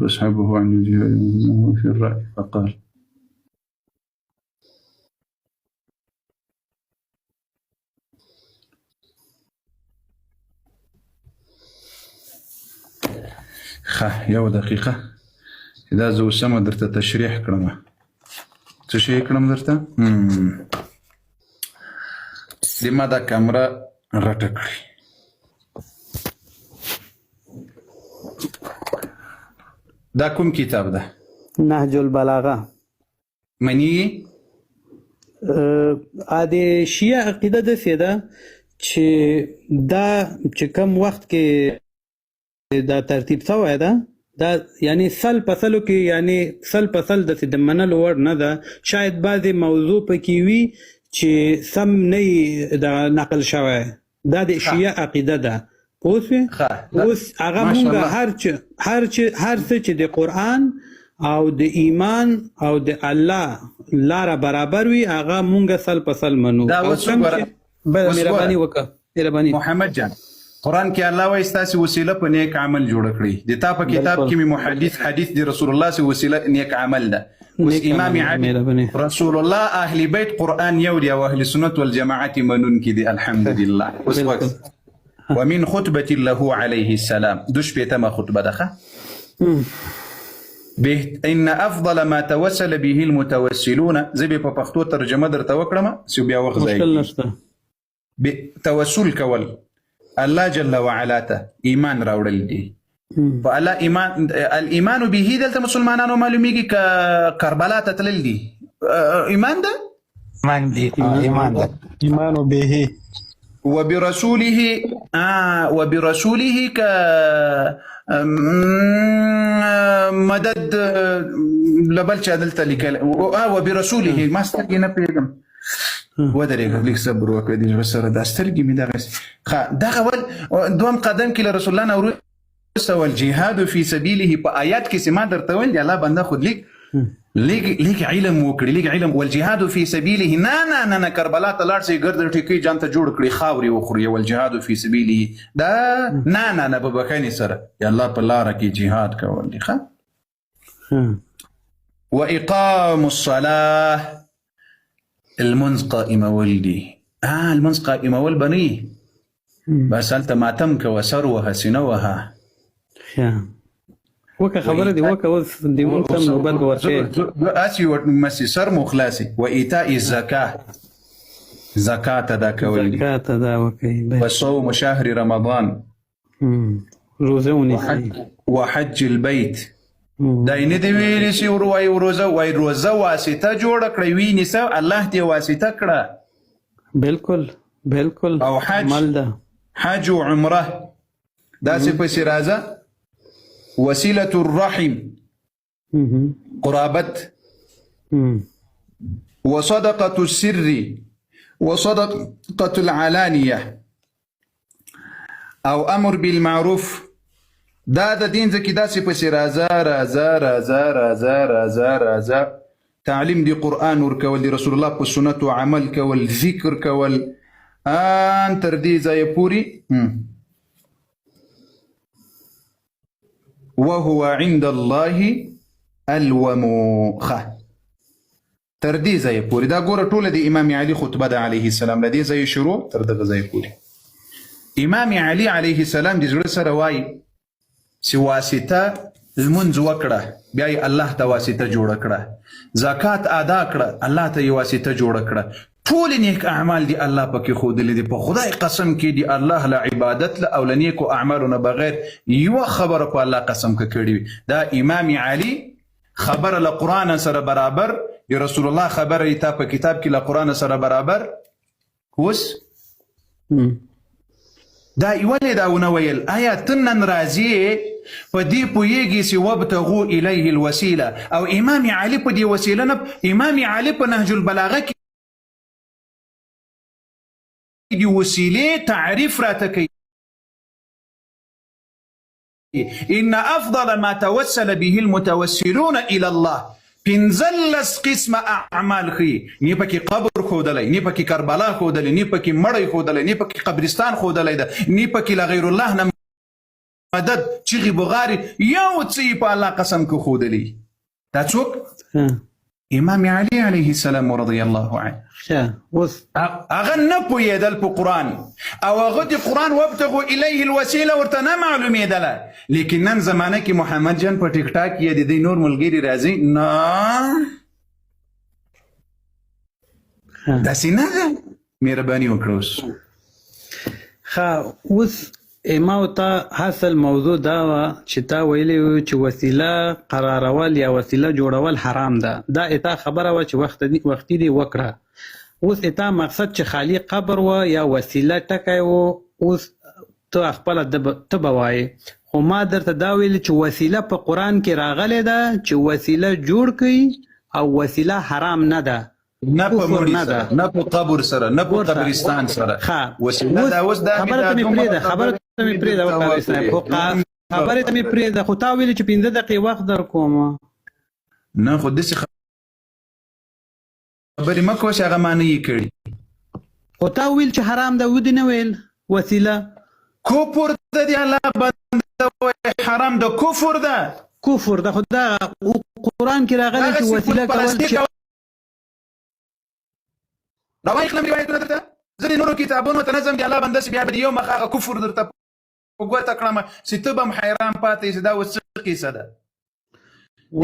فاسحبه عن الجهاد في الرأي فقال یو دقیقه دا زه اوسمه درته تشریح کړم. څه شی کړم درته؟ د ما دا کامره غټه کړي. دا کوم کتاب ده؟ نهج البلاغه. منی د شیعه عقیده داسې ده چې دا چې کم وخت کې دا ترتیب شوی ده دا یعنی سل په سلو کې یعنی سل په سل داسې د منلو وړ نه ده. شاید بعضې موضوع پکې وي چې سم نه یي د نقل شوی. دا د شیعه عقیده ده. پوه شوې؟ اوس هغه مونږ هر څه چې د قرآن او د ایمان او د الله لاره برابر وي هغه مونږ سل په سل منو. مهرباني وکړه. مهرباني محمد جان قرآن کې الله وایي ستاسې وسیله په نیک عمل جوړه کړئ. د تا په کتاب کې مې حدیث د رسول الله سي وسیله نیک عمل ده. اوس امام علي رسول الله اهل بیت قرآن یو دی او اهل سنت والجماعت منونکي دي الحمدلله. اوس وخت ومن خطبة له عليه السلام دوش بيتما خطبة دخه إن أفضل ما توسل به المتوسلون زي بپختو ترجمه در توکړم سو بیا وخت ځای توسل کول الله جل وعلا ته ایمان راوړل دي. فالله الايمان به دلته مسلمانانو معلومیږي ک کربلا ته تلل دي. ایمان ده ایمان به وبرسوله ك مدد لبل چادلته لیکل وبرسوله ما سترګې نه پیږم ودرېږه لیک صبر وکړه د سره دا سترګې مې دغه ول دوم قدم کې له رسول الله نه والجهاد في سبيله په آیات کې سما درته ویل دی الله بنده خود لیک علم وکړي لیک علم والجهاد في سبيله نه کربلا ته لاړ شي ګرد ټیکي جان ته جوړ کړي خاوري وخوري والجهاد في سبيله دا نه په بخښنې سره یا الله په لار کې جهاد کول دي واقام الصلاه المنز قائمه ولدي المنز قائمه والبني بس انت ماتم كوسروها سنوها وکه خبره دی وکه اوس دی مونږ ته نوبت به ورکړې اسی مسی سر مو خلاصي و ایتاء الزکاه زکات ادا کول دي زکات ادا وکړئ و صوم شهر رمضان روزه ونیسئ وحج البيت دا نه دی ویلی چې وای روزه واسطه جوړه کړی وی نیسه الله دې واسطه کړه بالکل او عمل ده حج و عمره داسې پسې راځه وسيلة الرحم قرابت وصدقة السر وصدقة العلانية أو أمر بالمعروف دا د دین ځکه داسې پسې راځه تعلیم دی قرآن ورکول دی رسول الله په سنتو عمل کول ذکر کول ان تر دې ځایه پورې وهو عند الله الوموخه تر دې ځایه پورې دا ګوره ټوله د امام علي خطبه ده علیه السلام له دې ځایه شروع تر دغه ځایه پورې امام علي علیه السلام د زړه سره وایي چې واسطه لمونځ وکړه بیا یې الله ته واسطه جوړه کړه زکات ادا کړه الله ته یې واسطه جوړه کړه ټول نیک اعمال دی الله پکې ښودلي دي په خدای قسم کې دی الله له عبادت له او له نیکو اعمالو نه بغیر یوه خبره په الله قسم که کړې وي دا امام علي خبره له قرآن سره برابر د رسول الله خبره یې تا په کتاب کې له قرآن سره برابر اوس دا ولې دا ونه ویل آیا ته نن راځې په دې پوهېږي چې وابتغوا الیه الوسیله او امام علي په دې وسیله نه امام علي په نهج البلاغه کې دي وسیلې تعریف راته کوي ان افضل ما توسل به المتوسلون الى الله پنځلس قسمه اعمال ښیي نه پکې قبر ښودلی نه پکې کربلا ښودلی نه پکې مړی ښودلی نه پکې قبرستان ښودلی ده نه پکې له غیر الله نه مدد چغې بغارې یو څه یې په الله قسم کې ښودلی دا څوک امام علي علیه السلام رضی الله عنه هغه نه پوهېدل په قرآن او هغه د قرآن وابتغوا الیه الوسیله ورته نه معلومېدله لیکن نن زمانه کې محمد جان په ټیک ټاک یې د دې نور ملګري راځي نه داسې نه ده مهرباني وکړه اوس ښه اوس ما ته حاصل موضوع دا وه چې تا ویلي وو چې وسیله قرارول یا وسیله جوړول حرام ده دا اتا خبره وه چې وختي دې وکړه اوس اتا مقصد چې خالی قبر و یا وسیله ټکی و اوس ته خپله ته به وایې خو ما درته دا ویلي چې وسیله په قرآن کې راغلی ده چې وسیله جوړ کړي او وسیله حرام نه ده نه په مړي سره نه په قبر سره نه په قبرستان سره وسیله دا اوس دا خبره ته مې پرېږده خبره ته مې پرېږده خبرې ته مې پرېږده خو تا ویلي چې 15 دقیقې وخت در کوم نه خو داسې خبرې مه کوه چې هغه ما نه یې کړي خو تا ویل چې حرام ده ودې نه ویل وسیله کفر ده د الله بنده وایي حرام ده کفر ده خو دا قرآن کې راغلی چې وسیله کول روایت کلم روایتونه درته زه د نورو کتابونو ته نظم د الله بنده چې بیا به د یو مخ هغه کفر درته په ګوته کړم چې ته به هم حیران پاتې چې دا اوس څه کیسه ده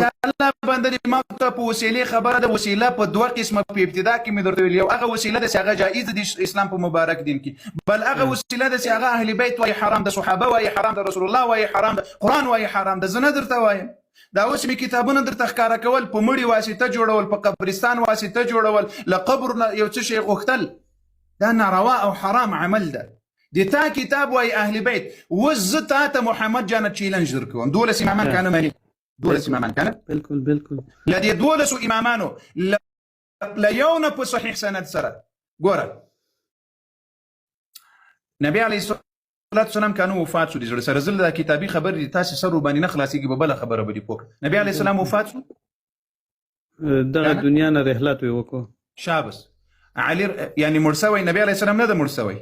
د الله بنده د ما ته په وسیلې خبره ده وسیله په دوه قسمه په ابتدا کې مې درته ویل یو هغه وسیله ده چې هغه جایز ده د اسلام په مبارک دین کې بل هغه وسیله ده چې هغه اهل بیت وایي حرام ده صحابه وایي حرام ده رسول الله وایي حرام ده قرآن وایي حرام ده زه نه درته وایم دا اوس مې کتابونه درته ښکاره کول په مړي واسطه جوړول په قبرستان واسطه جوړول له قبر یو څه شی غوښتل دا ناروا او حرام عمل ده د تا کتاب وایي اهل بیت اوس زه تا ته محمد جان چیلنج درکوم 12 امامان کانه مني 12 امامان کانه بالکل له دې 12 امامانو له یو نه په صحیح سند سره ګوره نبی علیه السلام کانو وفات شو د زړه سره زل دا کتابي خبر دي تاسو سره باندې نه خلاصيږي به بل خبره به دي پوک نبی علیه السلام وفات شو دغه دنیا نه رحلت وکړو شابس علي يعني مرسوي نبی علیه السلام نه د مرسوي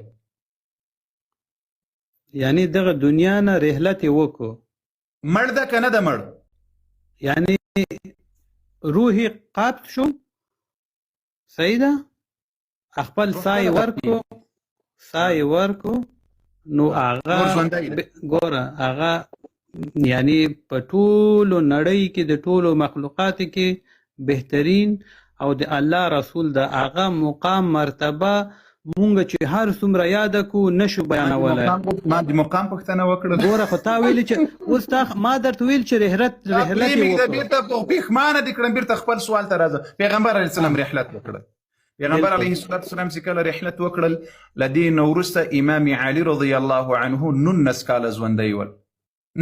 یعنی دغه دنیا نه رحلت وکړو مړ ده کنه د مړ یعنی روحي قابض شو صحیح ده خپل سای ورکو نو هغه ګوره هغه یعنی په ټولو نړۍ کې د ټولو مخلوقاتو کې بهترین او د الله رسول د هغه مقام مرتبه مونږ چې هر څومره یاد کو نشو بیانولی. ما د مقام پوښتنه وکړه. ګوره خو تا ویلي چې اوس تا ما درته ویل چې رحلت یې وکړو. بیرته پښمانه دي کړم، بیرته خپل سوال ته راځه. پیغمبر علیه السلام رحلت وکړه. پیغمبر علیه السلام چې کله رحلت وکړل، له دې نه وروسته امام علي رضی الله عنه 19 کاله ژوندی ول،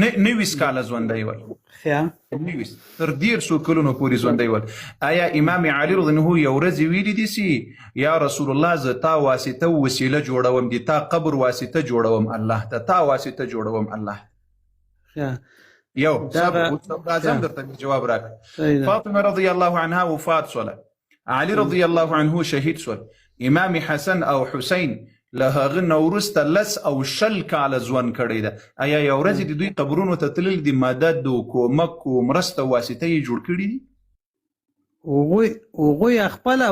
19 کاله ژوندی ول، تر 150 کلونو پورې ژوندی ول. آیا امام علي رضی الله عنه یو ورځ ویلي دي چې یا رسول الله زه تا واسطه وسیله جوړوم، د تا قبر واسطه جوړوم الله ته، تا واسطه جوړوم الله ته؟ یو راځم درته جواب راکړه. فاطمه رضی الله عنها وفات شوله، علي رضی الله عنه شهید شول، امام حسن او حسین له هغه نه وروسته 10 او 20 کاله ژوند کړی ده. آیا یو ورځ د دوی قبرونو ته تلل د مدد او کومک او مرسته واسطه یې جوړ کړي دي؟ هغوی خپله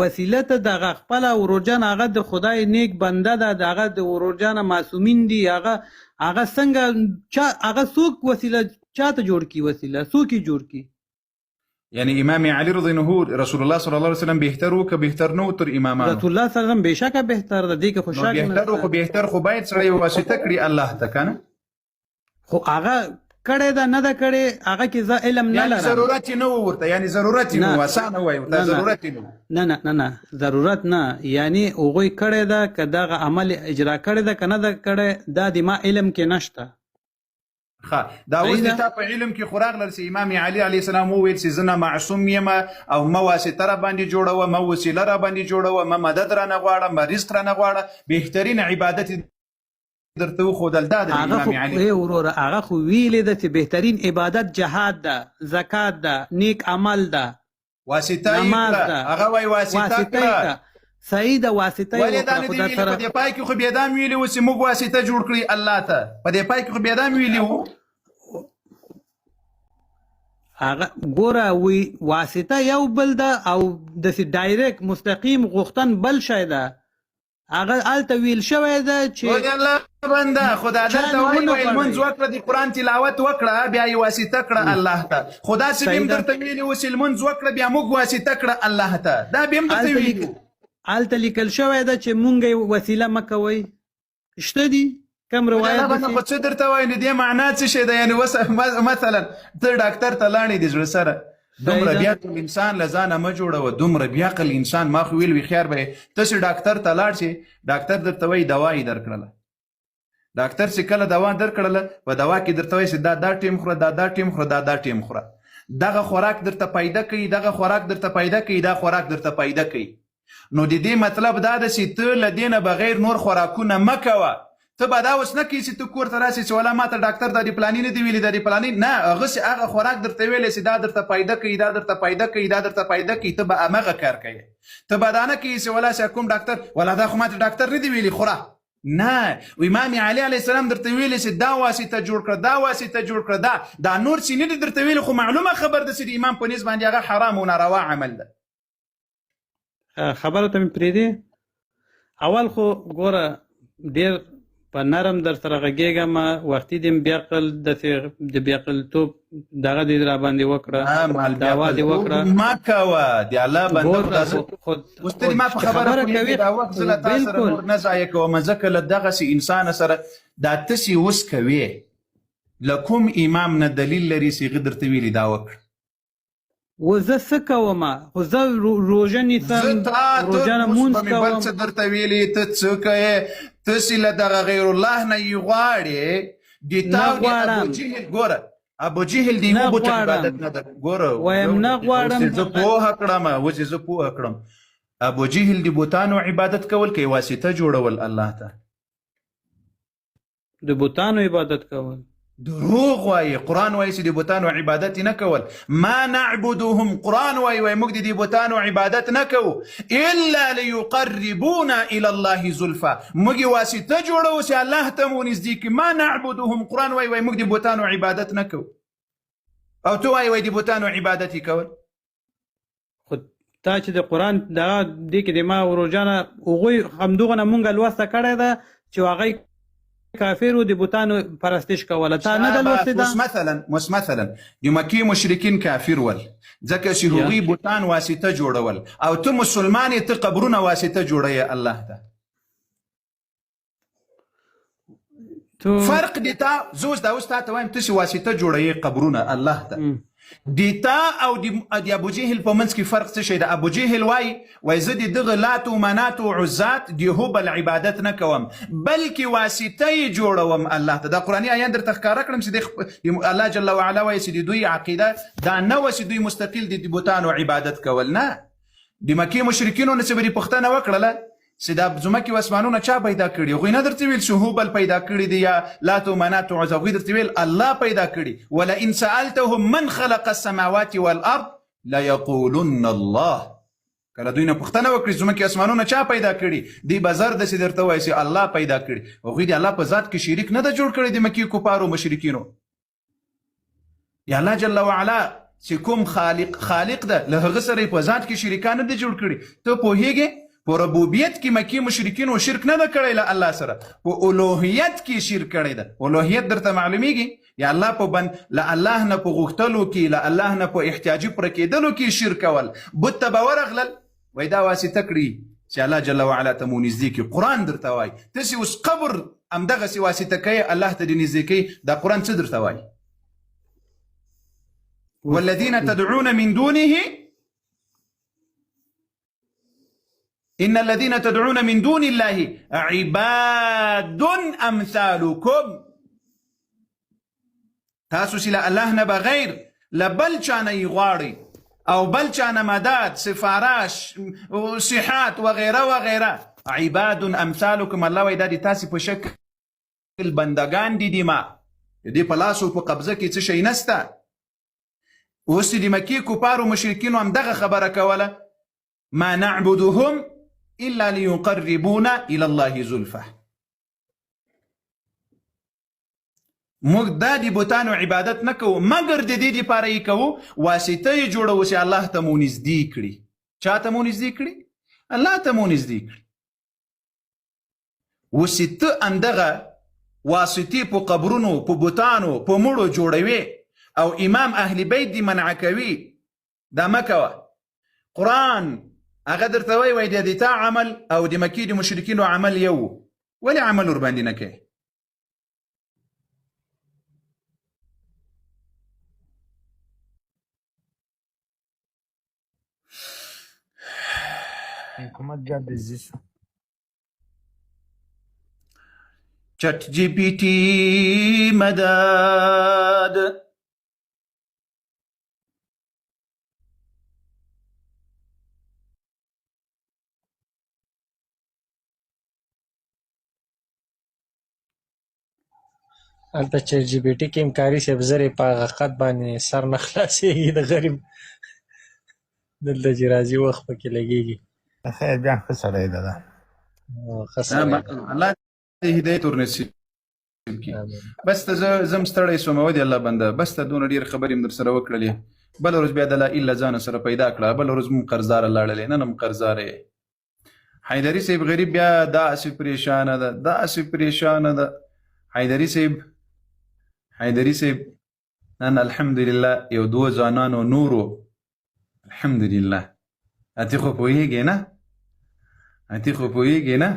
وسیله ته دغه خپله وروجان هغه د خدای نیک بنده ده، د هغه د وروجانه معصومین دي. هغه څنګه هغه څوک وسیله چاته جوړ کړي؟ وسیله څوک یې جوړ کړي؟ یعنی امام علی رضی الله عنه رسول الله صلی الله علیه وسلم بهتر و که بهتر نو تر امامانو؟ رسول الله صلی الله علیه وسلم بهشکه بهتر ده، دې کې خو شک نه ده. بهتر خو باید سړی واسطه کړي الله ته، کنه؟ خو هغه کړی ده نه ده کړی، هغه کې زه علم نه لرم. ضرورت نه و ورته، یعنی ضرورت نه و، اسانه وایو ته ضرورت نه. نه ضرورت نه، یعنی هغوی کړی ده که دغه عمل اجرا کړی ده که نه ده کړی، دا د ما علم کې نشته. دا اوس د تا په علم کې خو راغلل چې امام علي علیه السلام وویل چې زه نه معصوم یم او ما واسطه را باندې جوړوه، ما وسیله را باندې جوړوه، ما مدد را نه غواړه، ما رزق را نه غواړه. بهترین عبادت درته وښودل دا د امام علي. وروره هغه خو ویلې ده چې بهترین عبادت جهاد ده، زکات ده، نیک عمل ده، واسطه یې کړه. هغه وایي واسطه کړه. صحیح ده، واسطه یې وکړه. په دې پای کې خو بیا دا ویلي و چې موږ واسطه جوړ کړي الله ته. په دې پای کې خو بیا دا ویلي و. هغه ګوره وی واسطه یو بل ده او داسې ډایرکټ مستقیم غوښتن بل شی ده. هغه هلته ویل شوی ده چې الله بنده خدا دلته وایي لمونځ وکړه، د قرآن تلاوت وکړه، بیا یې واسطه کړه الله ته. خو داسې به هم درته ویلي و چې لمونځ وکړه بیا موږ واسطه کړه الله ته، دا به هم درته ویلي. هلته لیکل شوی ده چې مونږ وسیله مه کوئ. شته دي کم روایت دي؟ خو څه درته وایي د دې معنا څه شی ده؟ یعنی مثلا ته ډاکټر ته لاړې د زړه سره، دومره بیعقل انسان له ځانه مه جوړوه، دومره بیعقل انسان. ما خو ویل وي خیار به ته چې ډاکټر ته لاړ شې، ډاکټر درته وایي دوا یې درکړله. ډاکټر چې کله دوا درکړله په دوا کې درته وایي چې دا ټیم خوره، دا ټیم خوره، دا ټیم خوره، دغه خوراک درته پیدا کوي، دغه خوراک درته پیدا کوي، دا خوراک درته پیدا کوي. نو د دې مطلب دا ده چې ته له دې نه بغیر نور خوراکونه مه کوه. ته به دا اوس نه کوي چې ته کور ته راسې چې ولا ما ته ډاکټر دا د پلاني نه دی ویلي، دا د پلاني نه، هغسې هغه خوراک درته ویلی چې دا درته پیدا کوي، دا درته پیدا کوي، دا درته پیدا کوي، ته به همغه کار کوي. ته به دا نه کوي چې ولا چې کوم ډاکټر ولا دا خو ما ته ډاکټر نه دی ویلي خوره. نه، امام علي علیه السلام درته ویلي چې دا واسطه جوړ کړه، دا واسطه جوړ کړه، دا نور چې نه دي درته ویلي، خو معلومه خبر ده چې د امام په نسبت باندې هغه حرام او ناروا عمل ده. خبره ته مې پرېږدې. اول خو ګوره ډېر په نرم در سره غږېږم، وختي دې بیعقل د بیعقلتوب دغه دې را باندې وکړه، دعوا دې وکړه. ما کوه د الله بنده اوس ته ما په خبره کوي دا وخت زه له تا سره نور نه ضایع کوم، ځکه له دغسې انسان سره دا تسې اوس کوې. له کوم امام نه دلیل لري چې هغه درته ویلي دا وکړه؟ و زه څه کوم؟ خو زه روژه نیسم، روژه لمونځ کوم. بل څه درته ویلي، ته څه کوې؟ تاسې له دغه غیر الله نه یې غواړې. د تا ابو جهل ګوره، ابو جهل د یوه بوټ عبادت نه ده. ګوره وایم نه غواړم، زه پوهه کړم، اوس زه پوهه کړم. ابو جهل د بوتانو عبادت کول که واسطه جوړول الله ته؟ د بوتانو عبادت کول دروغ وایي. قرآن وایي چې د بوتانو عبادت نه کول. ما نعبدهم، قرآن وایي موږ د دې بوتانو عبادت نه کوو الا لیقربونا الی الله زلفا، موږ واسطه جوړو چې الله ته مو نږدې کړي. ما نعبدهم، قرآن وایي موږ د بوتانو عبادت نه کوو، او تو وایي د بوتانو عبادت یې کول. خو تا چې د قرآن دې کې د ما وروجانه هغوی همدغه نه مونږ لوسته کړې ده چې هغوی کافر و د بوتانو پرستش کوله تا نه ده لوستې ده؟ اوس مثلا د مکې مشرکین کافر ول ځکه چې هغوی بوتان واسطه جوړول او ته مسلمان یې ته قبرونه واسطه جوړوې الله ته. فرق دی تا زه اوس دا اوس تا ته وایم ته چې واسطه جوړوې قبرونه الله ته د تا او د ابو جهل په منځ کې فرق څه شی ده؟ ابو جهل وایي زه د دغه لات و منات و عزات د هبل عبادت نه کوم بلکې واسطه یې جوړوم الله ته. دا قرآني آیات درته ښکاره کړم چې الله جل وعلا وایي چې د دوی عقیده دا نه وه چې دوی مستقل د بوتانو عبادت کول، نه. د مکې مشرکینو نه چې به دې پوښتنه وکړله چې دا ځمکې و اسمانونه چا پیدا کړي؟ هغوی نه درته ویل چې هبل پیدا کړي دي یا لات و منات و عزا، هغوی درته ویل الله پیدا کړي. ولئن سألتهم من خلق السماوات والارض لیقولن الله. کله دوی نه پوښتنه وکړي ځمکې اسمانونه چا پیدا کړي؟ دی به زر داسې درته وایي چې الله پیدا کړي. هغوی د الله په ذات کې شریک نه ده جوړ کړی د مکې کفارو مشرکینو. یا الله جل وعلا چې کوم خالق ده له هغه سره یې په ذات کې شریکان نه ده جوړ کړي. ته پوهېږې په ربوبیت کې مکې مشرکینو شرک نه ده کړی له الله سره، په الوهیت کې شرک کړی ده. الوهیت درته معلومیږي؟ یا الله په له الله نه په غوښتلو کې له الله نه په احتیاجي پوره کېدلو کې شرک کول. بت ته به ورغلل وایي دا واسطه کړي چې الله جل وعلا ته مو نږدې کړي. قرآن درته وایي تاسې اوس قبر همدغسې واسطه کوي الله ته دې نږدې کوي. دا قرآن څه درته وایي؟ والذین تدعون من دونه إن الذين تدعون من دون الله عباد أمثالكم. تاسو چې له الله نه بغیر له بل چا نه یې غواړئ او بل چا نه مدد سفارش صحات وغیره وغیره. عباد امثالکم الله وایي دا د تاسې په شکل بندگان دي دي ما د دې په لاس او په قبضه کې څه شی نسته. اوس د مکې کفارو مشرکینو همدغه خبره کوله ما نعبدهم إلا ليقربونا إلى الله زلفه. موږ دا د بوتانو عبادت نه کوو مګر د دې دپاره یې کوو واسطه یې جوړوو چې الله ته مو نږدې کړي. چا ته مو نږدې کړي؟ الله ته مو نږدې کړي. اوس چې ته همدغه واسطې په قبرونو په بوتانو په مړو جوړوې او امام اهل بیت دې منع کوي، دا مه کوه. قرآن هغه درته وایي د تا عمل او د مکې د مشرکینو عمل یو، ولې عمل ورباندې نه کوې؟ حکومت بیا بزي شو. چټ جی پی ټي مدد. هلته چیټ جی پي ټي کې امکاري صاحب زرې په حقیقت باندې سر نه خلاصېږي د غریب دلته چې راځي وخت پکې لګېږي. خیر بیا ښه سړی ده دا ښه سړی ده. الله دې هدایت ورنصیب کړي. بس ته زه م ستړی شوم ودې الله بنده، بس ته دونه ډېرې خبرې م در سره وکړلې. بله ورځ بیا د لا اله ځان سره پیدا کړه، بله ورځ مو قرضداره لاړلې، نن هم قرضداره یې. حیدري صاحب غریب بیا داسې پریشانه ده داسې پریشانه ده. حیدري صاحب نن الحمدلله یو دوه ځوانانو نورو الحمدلله. اتې خو پوهېږې نه؟ اتې خو پوهېږې نه؟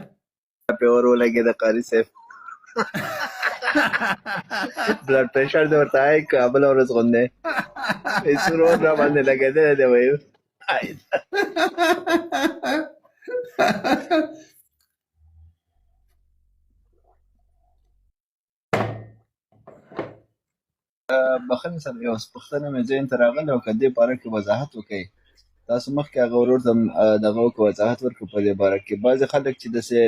پې ور ولګېده قاري صاحب بلډ پریشر دې ورته هایي که بله ورځ غوندې سور ور را باندې لګېدلی دی وایي. بخښنې سره یو پوښتنه مې ذهن ته راغله او که دې باره کې وضاحت وکړئ. تاسو مخکې هغه ورور ته دغه وکړه وضاحت ورکړو په دې باره کې. بعضې خلک چې داسې